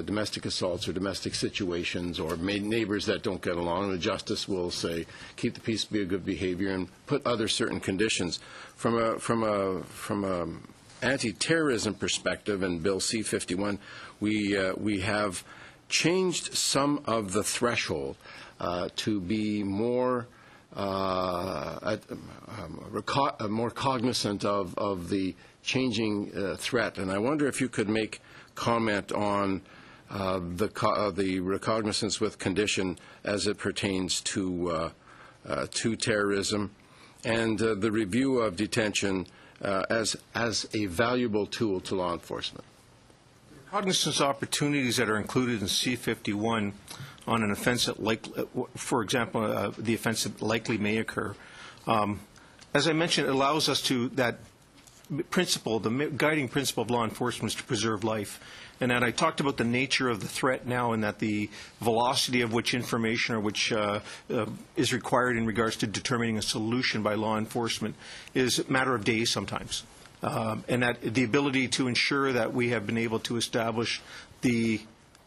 domestic assaults or domestic situations or neighbors that don't get along, the justice will say, keep the peace, be a good behavior, and put other certain conditions. From a anti-terrorism perspective, in Bill C-51, we have changed some of the threshold to be more more cognizant of the changing threat. And I wonder if you could make comment on the recognizance with condition as it pertains to terrorism, and the review of detention as a valuable tool to law enforcement. Recognizance opportunities that are included in C-51 on an offense that, for example, the offense that likely may occur. As I mentioned, it allows us to, that principle, the guiding principle of law enforcement is to preserve life. And that I talked about the nature of the threat now, and that the velocity of which information or which is required in regards to determining a solution by law enforcement is a matter of days sometimes. And that the ability to ensure that we have been able to establish the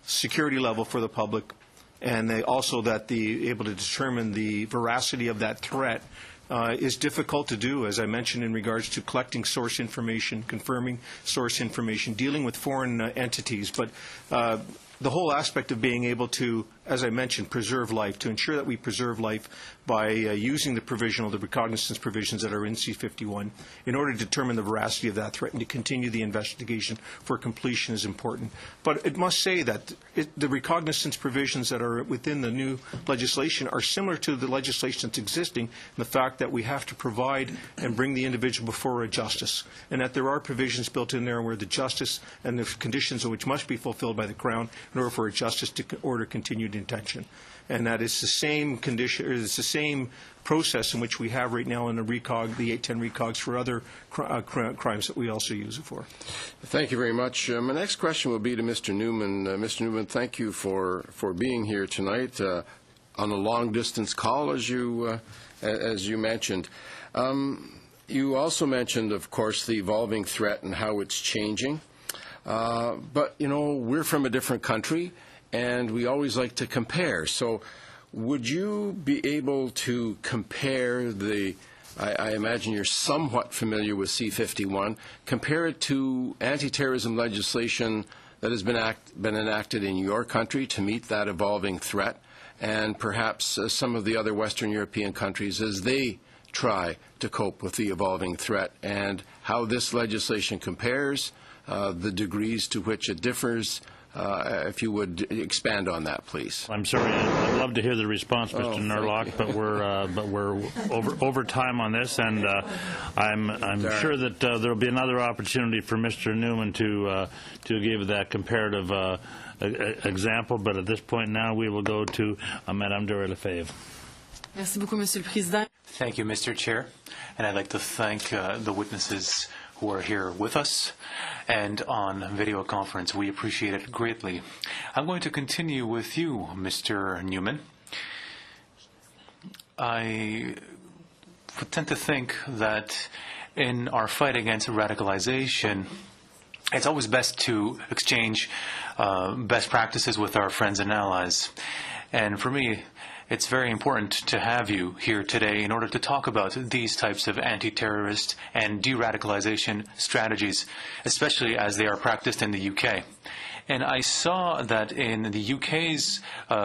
security level for the public, and also that able to determine the veracity of that threat is difficult to do, as I mentioned, in regards to collecting source information, confirming source information, dealing with foreign entities. But the whole aspect of being able to, as I mentioned, preserve life, to ensure that we preserve life by using the recognizance provisions that are in C-51 in order to determine the veracity of that threat and to continue the investigation for completion is important. But it must say that the recognizance provisions that are within the new legislation are similar to the legislation that's existing, and the fact that we have to provide and bring the individual before a justice, and that there are provisions built in there where the justice and the conditions of which must be fulfilled by the Crown in order for a justice to order continued detention. And that is the same condition, it's the same process in which we have right now in the recog, the 810 recogs for other crimes that we also use it for. Thank you very much. My next question will be to Mr. Newman. Mr. Newman, thank you for being here tonight on a long-distance call, as you mentioned. You also mentioned, of course, the evolving threat and how it's changing. But, you know, we're from a different country, and we always like to compare. So would you be able to compare I imagine you're somewhat familiar with C-51, compare it to anti-terrorism legislation that has been enacted in your country to meet that evolving threat, and perhaps some of the other Western European countries as they try to cope with the evolving threat, and how this legislation compares, the degrees to which it differs. If you would expand on that, please. I'm sorry. I'd love to hear the response, Mr. Nerlock, but we're over time on this, and I'm sure that there will be another opportunity for Mr. Newman to give that comparative example. But at this point now, we will go to Madame Doré-Lefebvre. Merci beaucoup, Monsieur le Président. Thank you, Mr. Chair, and I'd like to thank the witnesses who are here with us and on video conference. We appreciate it greatly. I'm going to continue with you, Mr. Newman. I tend to think that in our fight against radicalization, it's always best to exchange best practices with our friends and allies. And for me, it's very important to have you here today in order to talk about these types of anti-terrorist and de-radicalization strategies, especially as they are practiced in the UK. And I saw that in the UK's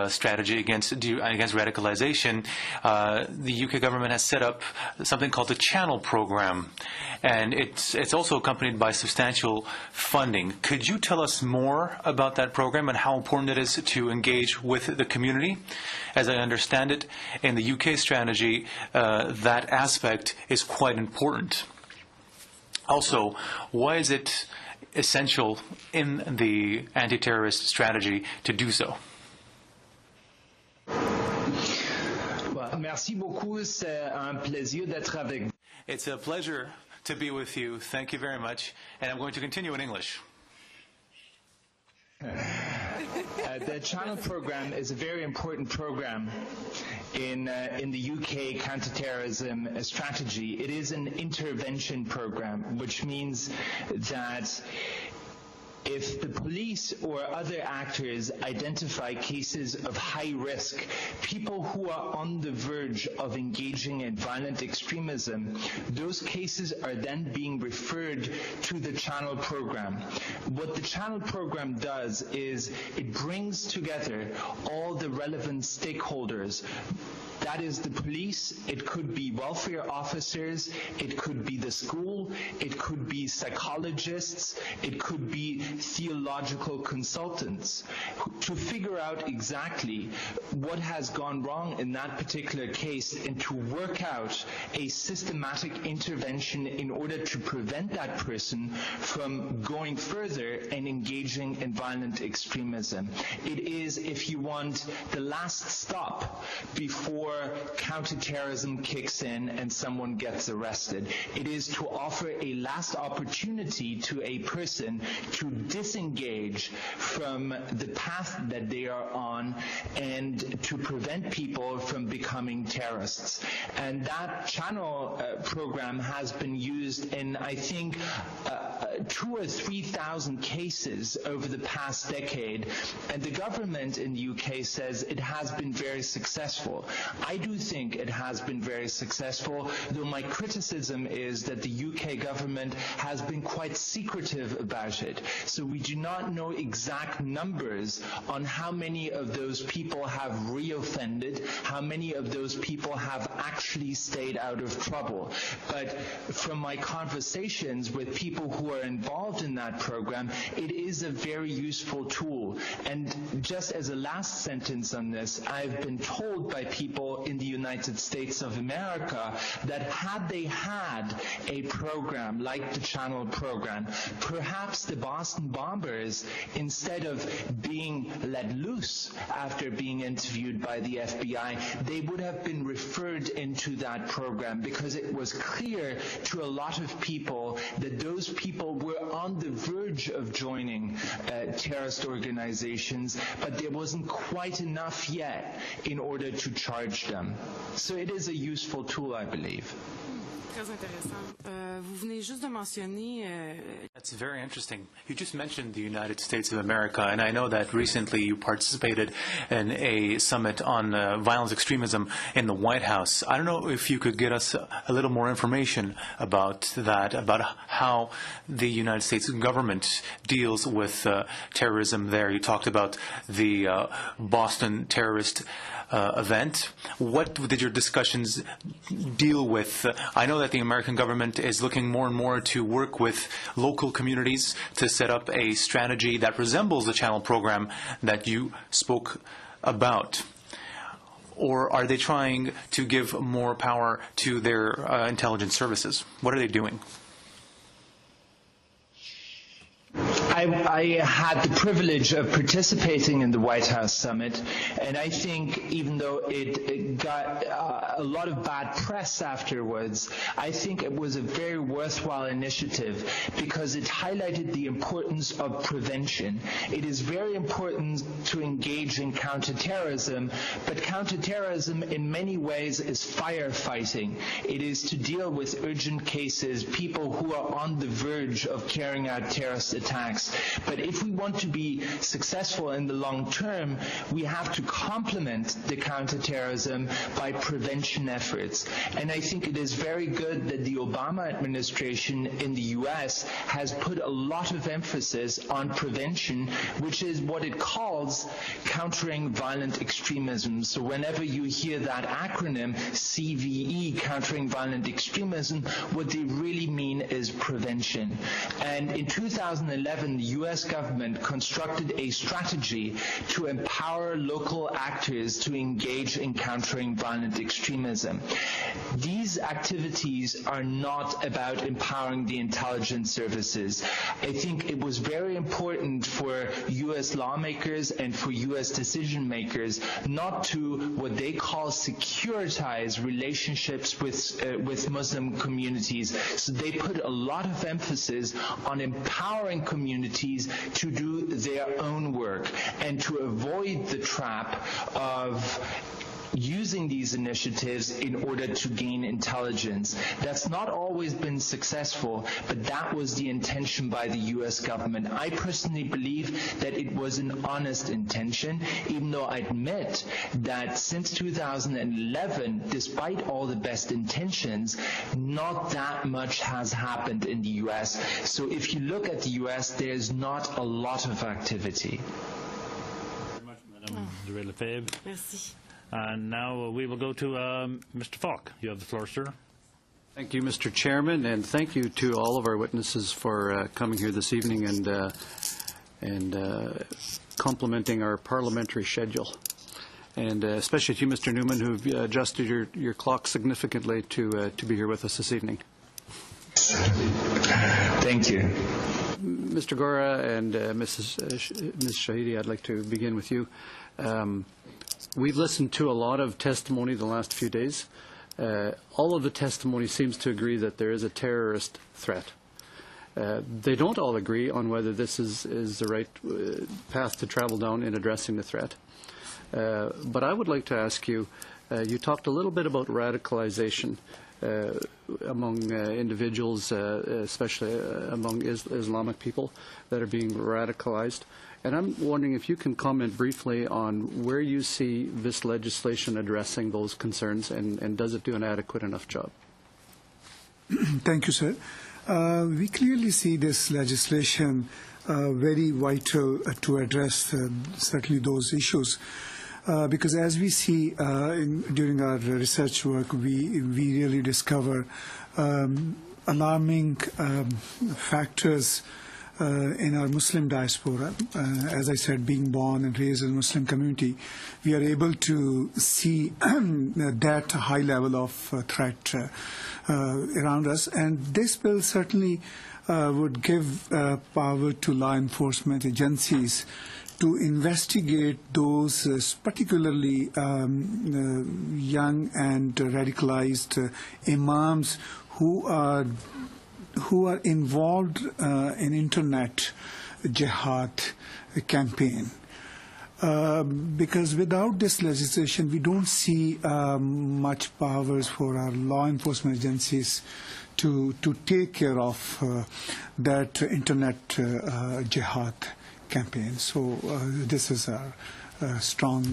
strategy against radicalization, the UK government has set up something called the Channel Program, and it's also accompanied by substantial funding. Could you tell us more about that program and how important it is to engage with the community? As I understand it, in the UK strategy, that aspect is quite important. Also, why is it essential in the anti-terrorist strategy to do so? Merci beaucoup. C'est un plaisir d'être avec vous. It's a pleasure to be with you. Thank you very much. And I'm going to continue in English. The Channel program is a very important program in the UK counterterrorism strategy. It is an intervention program, which means that if the police or other actors identify cases of high risk, people who are on the verge of engaging in violent extremism, those cases are then being referred to the Channel program. What the Channel program does is it brings together all the relevant stakeholders. That is the police, it could be welfare officers, it could be the school, it could be psychologists, it could be theological consultants, to figure out exactly what has gone wrong in that particular case and to work out a systematic intervention in order to prevent that person from going further and engaging in violent extremism. It is, if you want, the last stop before counterterrorism kicks in and someone gets arrested. It is to offer a last opportunity to a person to disengage from the path that they are on and to prevent people from becoming terrorists. And that Channel program has been used in, I think, 2,000 or 3,000 cases over the past decade, and the government in the UK says it has been very successful. I do think it has been very successful, though my criticism is that the UK government has been quite secretive about it. So we do not know exact numbers on how many of those people have reoffended, how many of those people have actually stayed out of trouble. But from my conversations with people who are involved in that program, it is a very useful tool. And just as a last sentence on this, I've been told by people in the United States of America that had they had a program like the Channel program, perhaps the Boston bombers, instead of being let loose after being interviewed by the FBI, they would have been referred into that program because it was clear to a lot of people that those people were on the verge of joining terrorist organizations, but there wasn't quite enough yet in order to charge them. So it is a useful tool, I believe. Très intéressant. Vous venez juste de mentionner... That's very interesting. You just mentioned the United States of America, and I know that recently you participated in a summit on violent extremism in the White House. I don't know if you could get us a little more information about that, about how the United States government deals with terrorism there. You talked about the Boston terrorist event. What did your discussions deal with? I know that the American government is looking more and more to work with local communities to set up a strategy that resembles the Channel program that you spoke about. Or are they trying to give more power to their intelligence services? What are they doing? I had the privilege of participating in the White House summit, and I think even though it got a lot of bad press afterwards, I think it was a very worthwhile initiative because it highlighted the importance of prevention. It is very important to engage in counterterrorism, but counterterrorism in many ways is firefighting. It is to deal with urgent cases, people who are on the verge of carrying out terrorist attacks. But if we want to be successful in the long term, we have to complement the counterterrorism by prevention efforts. And I think it is very good that the Obama administration in the US has put a lot of emphasis on prevention, which is what it calls countering violent extremism. So whenever you hear that acronym, CVE, countering violent extremism, what they really mean is prevention. And in 2011, the U.S. government constructed a strategy to empower local actors to engage in countering violent extremism. These activities are not about empowering the intelligence services. I think it was very important for U.S. lawmakers and for U.S. decision makers not to what they call securitize relationships with Muslim communities. So they put a lot of emphasis on empowering communities communities to do their own work and to avoid the trap of using these initiatives in order to gain intelligence. That's not always been successful, but that was the intention by the U.S. government. I personally believe that it was an honest intention, even though I admit that since 2011, despite all the best intentions, not that much has happened in the U.S. So if you look at the U.S., there's not a lot of activity. Very much, Madame Merci. And now we will go to Mr. Falk. You have the floor, sir. Thank you, Mr. Chairman, and thank you to all of our witnesses for coming here this evening and complementing our parliamentary schedule. And especially to you, Mr. Newman, who've adjusted your clock significantly to be here with us this evening. Thank you. Mr. Gora and Ms. Shahidi, I'd like to begin with you. We've listened to a lot of testimony the last few days. All of the testimony seems to agree that there is a terrorist threat. They don't all agree on whether this is the right path to travel down in addressing the threat. But I would like to ask you, you talked a little bit about radicalization among individuals, especially among Islamic people that are being radicalized. And I'm wondering if you can comment briefly on where you see this legislation addressing those concerns, and does it do an adequate enough job? Thank you, sir. We clearly see this legislation very vital to address certainly those issues. Because as we see during our research work, we really discover alarming factors in our Muslim diaspora. As I said, being born and raised in a Muslim community, we are able to see that high level of threat around us. And this bill certainly would give power to law enforcement agencies to investigate those particularly young and radicalized imams who are involved in internet jihad campaign. Because without this legislation, we don't see much powers for our law enforcement agencies to take care of that internet jihad campaign. So this is a strong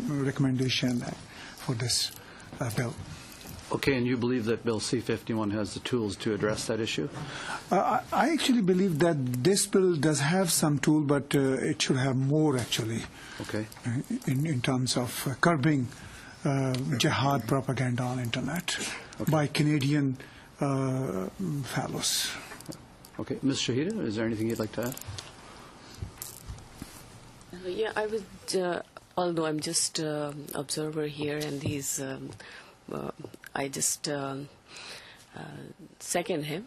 recommendation for this bill. Okay, and you believe that Bill C-51 has the tools to address that issue? I actually believe that this bill does have some tool, but it should have more, actually, okay, in terms of curbing jihad propaganda on internet by Canadian fellows. Okay. Ms. Shahida, is there anything you'd like to add? Yeah, I would, although I'm just observer here, and he's... I just second him.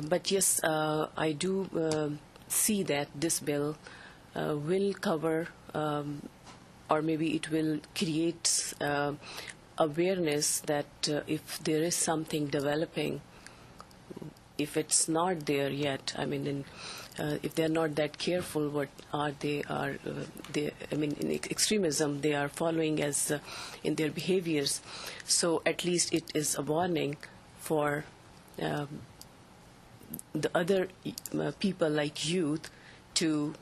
But yes, I do see that this bill will cover, or maybe it will create awareness that if there is something developing, if it's not there yet, I mean, if they're not that careful, what are they? I mean, in extremism, they are following as in their behaviors. So at least it is a warning for the other people like youth to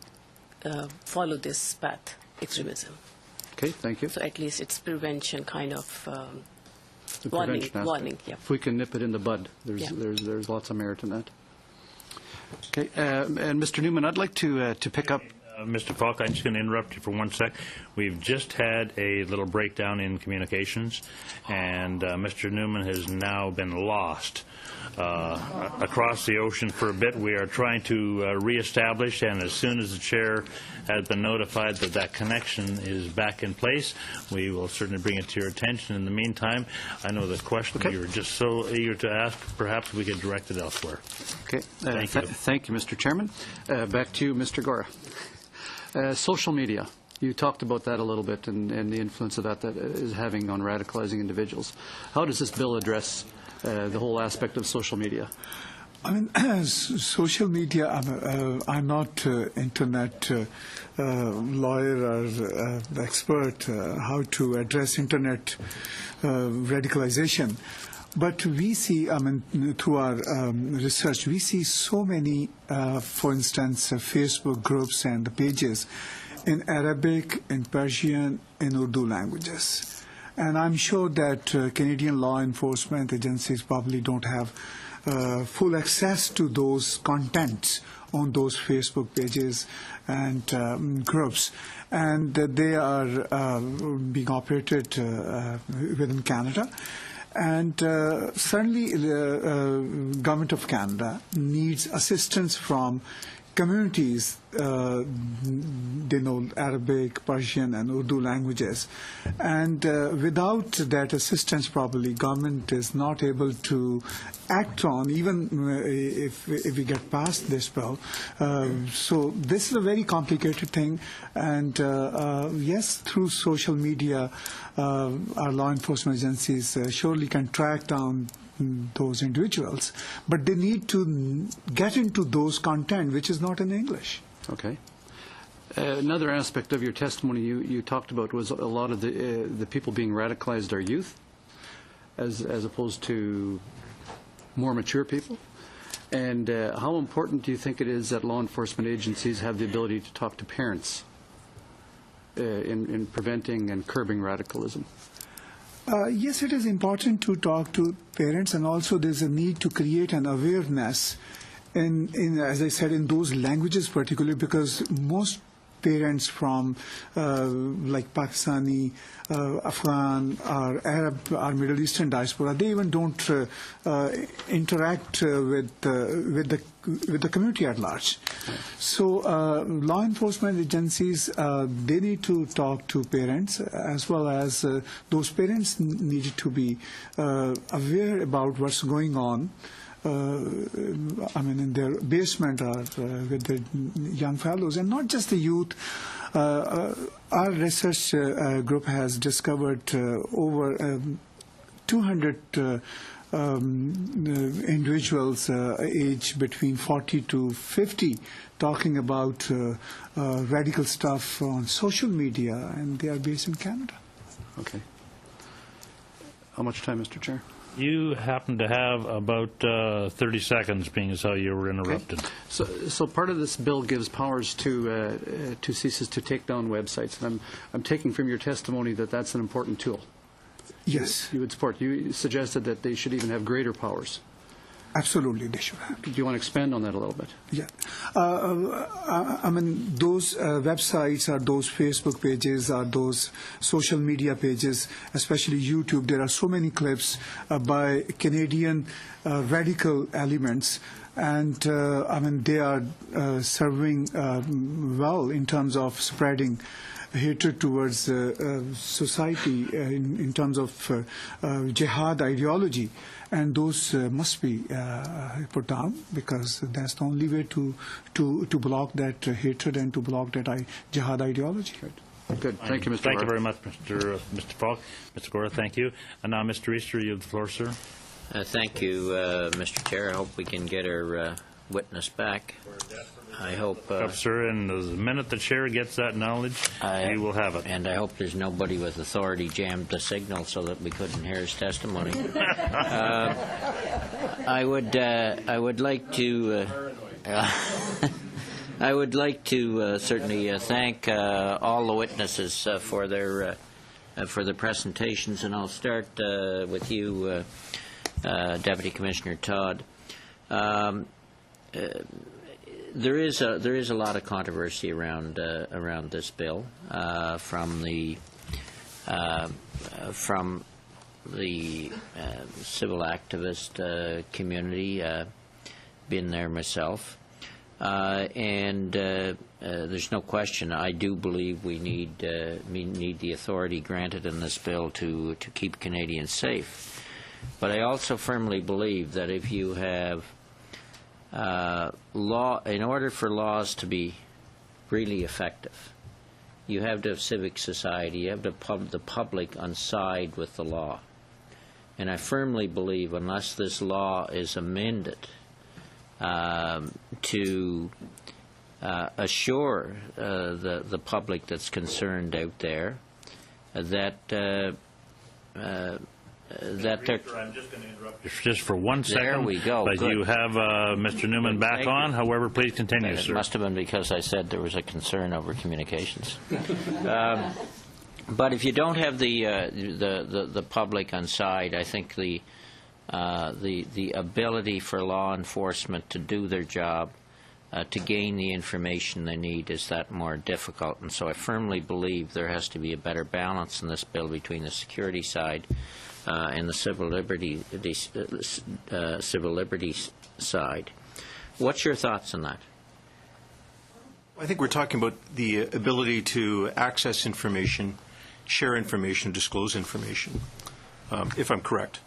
follow this path, extremism. Okay, thank you. So at least it's prevention kind of warning. Yeah. If we can nip it in the bud, there's lots of merit in that. Okay, and Mr. Newman, I'd like to pick up. Mr. Falk, I'm just going to interrupt you for 1 sec. We've just had a little breakdown in communications, and Mr. Newman has now been lost across the ocean for a bit. We are trying to reestablish, and as soon as the chair has been notified that that connection is back in place, we will certainly bring it to your attention. In the meantime, I know the question you were just so eager to ask, perhaps we could direct it elsewhere. Okay. Thank you. Thank you, Mr. Chairman. Back to you, Mr. Gora. Social media. You talked about that a little bit and the influence of that is having on radicalizing individuals. How does this bill address the whole aspect of social media? I mean, social media, I'm not internet lawyer or expert how to address internet radicalization. But we see, I mean, through our research, we see so many, for instance, Facebook groups and pages in Arabic, in Persian, in Urdu languages. And I'm sure that Canadian law enforcement agencies probably don't have full access to those contents on those Facebook pages and groups. And they are being operated within Canada. And certainly the Government of Canada needs assistance from communities. They know Arabic, Persian, and Urdu languages. And without that assistance, probably government is not able to act on, even if we get past this bill. So this is a very complicated thing. And yes, through social media, our law enforcement agencies surely can track down those individuals, but they need to get into those content which is not in English. Okay. Another aspect of your testimony you talked about was a lot of the people being radicalized are youth, as opposed to more mature people. And how important do you think it is that law enforcement agencies have the ability to talk to parents in preventing and curbing radicalism? Yes, it is important to talk to parents, and also there's a need to create an awareness in as I said, in those languages particularly, because most parents from like Pakistani, Afghan, or Arab, or Middle Eastern diaspora, they even don't interact with the community at large. So law enforcement agencies, they need to talk to parents, as well as those parents need to be aware about what's going on. I mean, in their basement or with the young fellows, and not just the youth. Our research group has discovered over 200 individuals aged between 40 to 50 talking about radical stuff on social media, and they are based in Canada. Okay. How much time, Mr. Chair? You happen to have about 30 seconds, being as how you were interrupted. Okay. So part of this bill gives powers to CSIS to take down websites, and I'm taking from your testimony that that's an important tool. Yes. You would support. You suggested that they should even have greater powers. Absolutely, they should have. Do you want to expand on that a little bit? Yeah. I mean, those websites or those Facebook pages or those social media pages, especially YouTube, there are so many clips by Canadian radical elements. And, I mean, they are serving well in terms of spreading hatred towards society in terms of jihad ideology. And those must be put down, because that's the only way to block that hatred and to block that jihad ideology. Good. Thank you, Mr. Thank you very much, Mr. Falk. Mr. Gora, thank you. And now, Mr. Easter, you have the floor, sir. Thank you, Mr. Chair. I hope we can get our witness back. I hope... sir, and the minute the chair gets that knowledge, we will have it. And I hope there's nobody with authority jammed the signal so that we couldn't hear his testimony. I would like to... I would like to certainly thank all the witnesses for their presentations, and I'll start with you, Deputy Commissioner Todd. There is a lot of controversy around this bill from the civil activist community. Been there myself, and there's no question. I do believe we need the authority granted in this bill to keep Canadians safe. But I also firmly believe that if you have in order for laws to be really effective, you have to have civic society, you have to have the public on side with the law. And I firmly believe unless this law is amended to assure the public that's concerned out there that that they're... I'm just going to interrupt you just for 1 second. There we go. But Good. you have Mr. Newman back on. However, please continue, It sir. must have been because I said there was a concern over communications. But if you don't have the public on side, I think the ability for law enforcement to do their job, to gain the information they need, is that more difficult. And so I firmly believe there has to be a better balance in this bill between the security side and the civil liberties side. What's your thoughts on that? I think we're talking about the ability to access information, share information, disclose information, if I'm correct.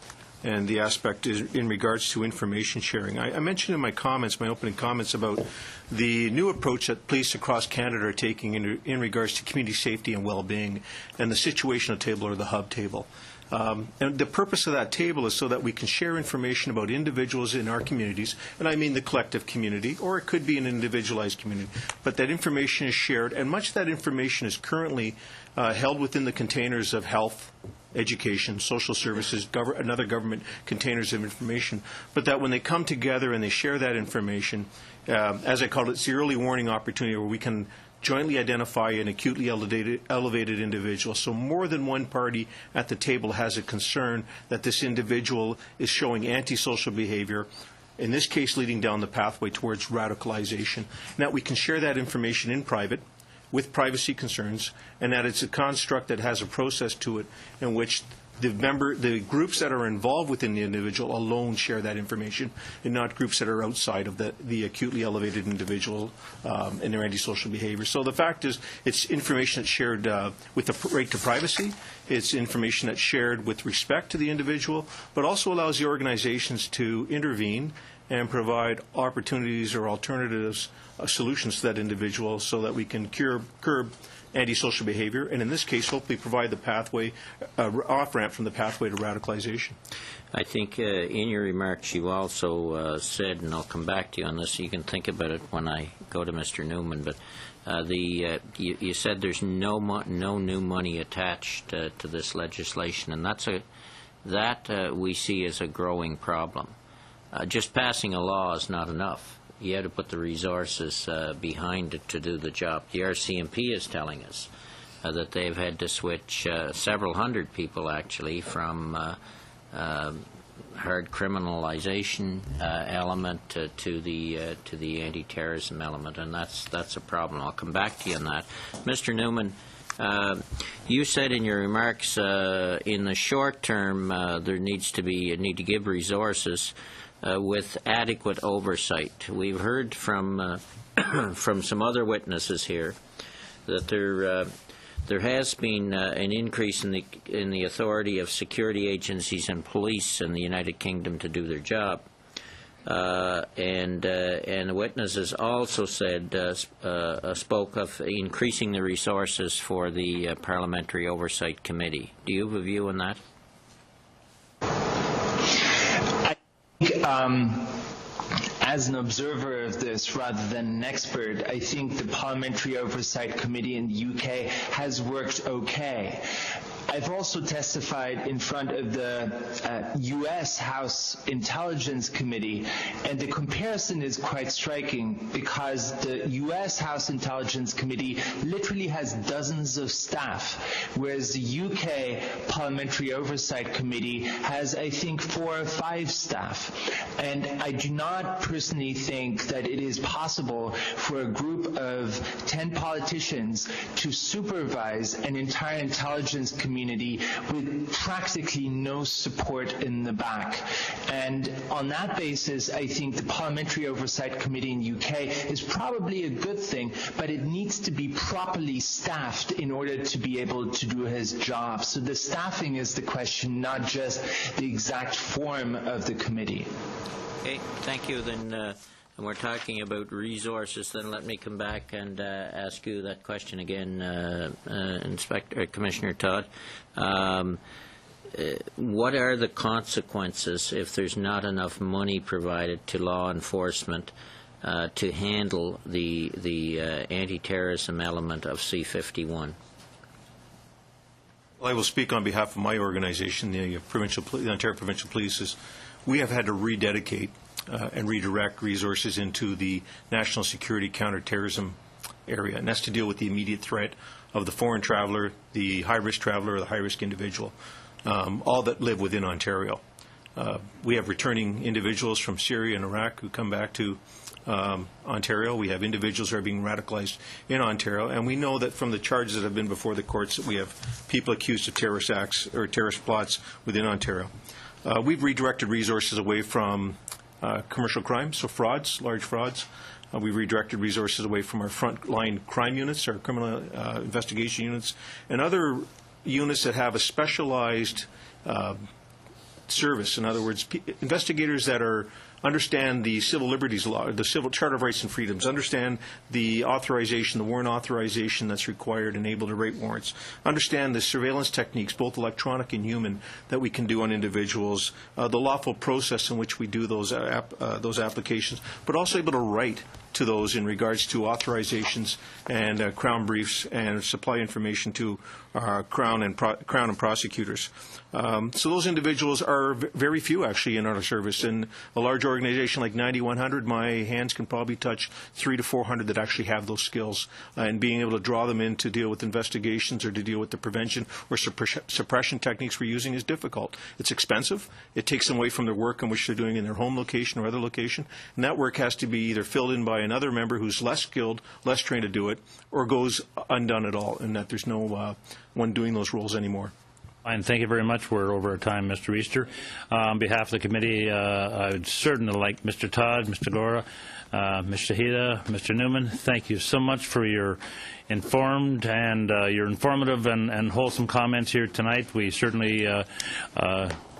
And the aspect is in regards to information sharing. I mentioned in my comments, my opening comments, about the new approach that police across Canada are taking in regards to community safety and well-being, and the situational table or the hub table. And the purpose of that table is so that we can share information about individuals in our communities, and I mean the collective community, or it could be an individualized community, but that information is shared, and much of that information is currently held within the containers of health, education, social services, and other government containers of information, but that when they come together and they share that information, as I called it, it's the early warning opportunity where we can jointly identify an acutely elevated individual. So more than one party at the table has a concern that this individual is showing antisocial behavior, in this case leading down the pathway towards radicalization, and that we can share that information in private with privacy concerns, and that it's a construct that has a process to it in which the groups that are involved within the individual alone share that information, and not groups that are outside of the acutely elevated individual and their antisocial behavior. So the fact is, it's information that's shared with the right to privacy. It's information that's shared with respect to the individual, but also allows the organizations to intervene and provide opportunities or alternatives, solutions to that individual, so that we can curb antisocial behavior, and in this case, hopefully provide the pathway, off-ramp from the pathway to radicalization. I think in your remarks you also said, and I'll come back to you on this, so you can think about it when I go to Mr. Newman, but you said there's no new money attached to this legislation, and that we see as a growing problem. Just passing a law is not enough. You have to put the resources behind it to do the job. The RCMP is telling us that they've had to switch several hundred people, actually, from hard criminalization element to the anti-terrorism element, and that's a problem. I'll come back to you on that. Mr. Newman, you said in your remarks, in the short term, there need to give resources with adequate oversight. We've heard from from some other witnesses here that there has been an increase in the authority of security agencies and police in the United Kingdom to do their job. And the witnesses also said, spoke of increasing the resources for the Parliamentary Oversight Committee. Do you have a view on that? As an observer of this rather than an expert, I think the Parliamentary Oversight Committee in the UK has worked okay. I've also testified in front of the U.S. House Intelligence Committee, and the comparison is quite striking because the U.S. House Intelligence Committee literally has dozens of staff, whereas the U.K. Parliamentary Oversight Committee has, I think, 4 or 5 staff. And I do not personally think that it is possible for a group of 10 politicians to supervise an entire intelligence community with practically no support in the back. And on that basis, I think the Parliamentary Oversight Committee in the UK is probably a good thing, but it needs to be properly staffed in order to be able to do his job. So the staffing is the question, not just the exact form of the committee. Okay, thank you. Then and we're talking about resources, then let me come back and ask you that question again, Commissioner Todd. what are the consequences if there's not enough money provided to law enforcement to handle the anti-terrorism element of C-51? Well, I will speak on behalf of my organization, the Ontario Provincial Police. We have had to rededicate and redirect resources into the national security counterterrorism area, and that's to deal with the immediate threat of the foreign traveler, the high-risk traveler, or the high-risk individual, all that live within Ontario. We have returning individuals from Syria and Iraq who come back to Ontario. We have individuals who are being radicalized in Ontario, and we know that from the charges that have been before the courts that we have people accused of terrorist acts or terrorist plots within Ontario. We've redirected resources away from commercial crime, so frauds, large frauds. We've redirected resources away from our frontline crime units, our criminal investigation units, and other units that have a specialized service. In other words, investigators that understand the civil liberties law, the civil Charter of Rights and Freedoms, understand the authorization, the warrant authorization that's required and able to rate warrants, understand the surveillance techniques, both electronic and human, that we can do on individuals, the lawful process in which we do those applications, but also able to write to those in regards to authorizations and Crown briefs and supply information to Crown and prosecutors. So those individuals are very few, actually, in our service. In a large organization like 9100, my hands can probably touch 300 to 400 that actually have those skills. And being able to draw them in to deal with investigations or to deal with the prevention or suppression techniques we're using is difficult. It's expensive. It takes them away from their work in which they're doing in their home location or other location. And that work has to be either filled in by another member who's less skilled, less trained to do it, or goes undone at all, and that there's no one doing those roles anymore. And thank you very much. We're over our time, Mr. Easter. On behalf of the committee, I would certainly like Mr. Todd, Mr. Gora, Ms. Shahida, Mr. Newman, thank you so much for your informed and your informative and wholesome comments here tonight. We certainly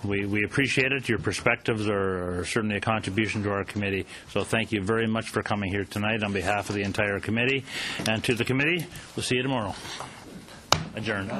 we appreciate it. Your perspectives are certainly a contribution to our committee. So thank you very much for coming here tonight on behalf of the entire committee. And to the committee, we'll see you tomorrow. Adjourned.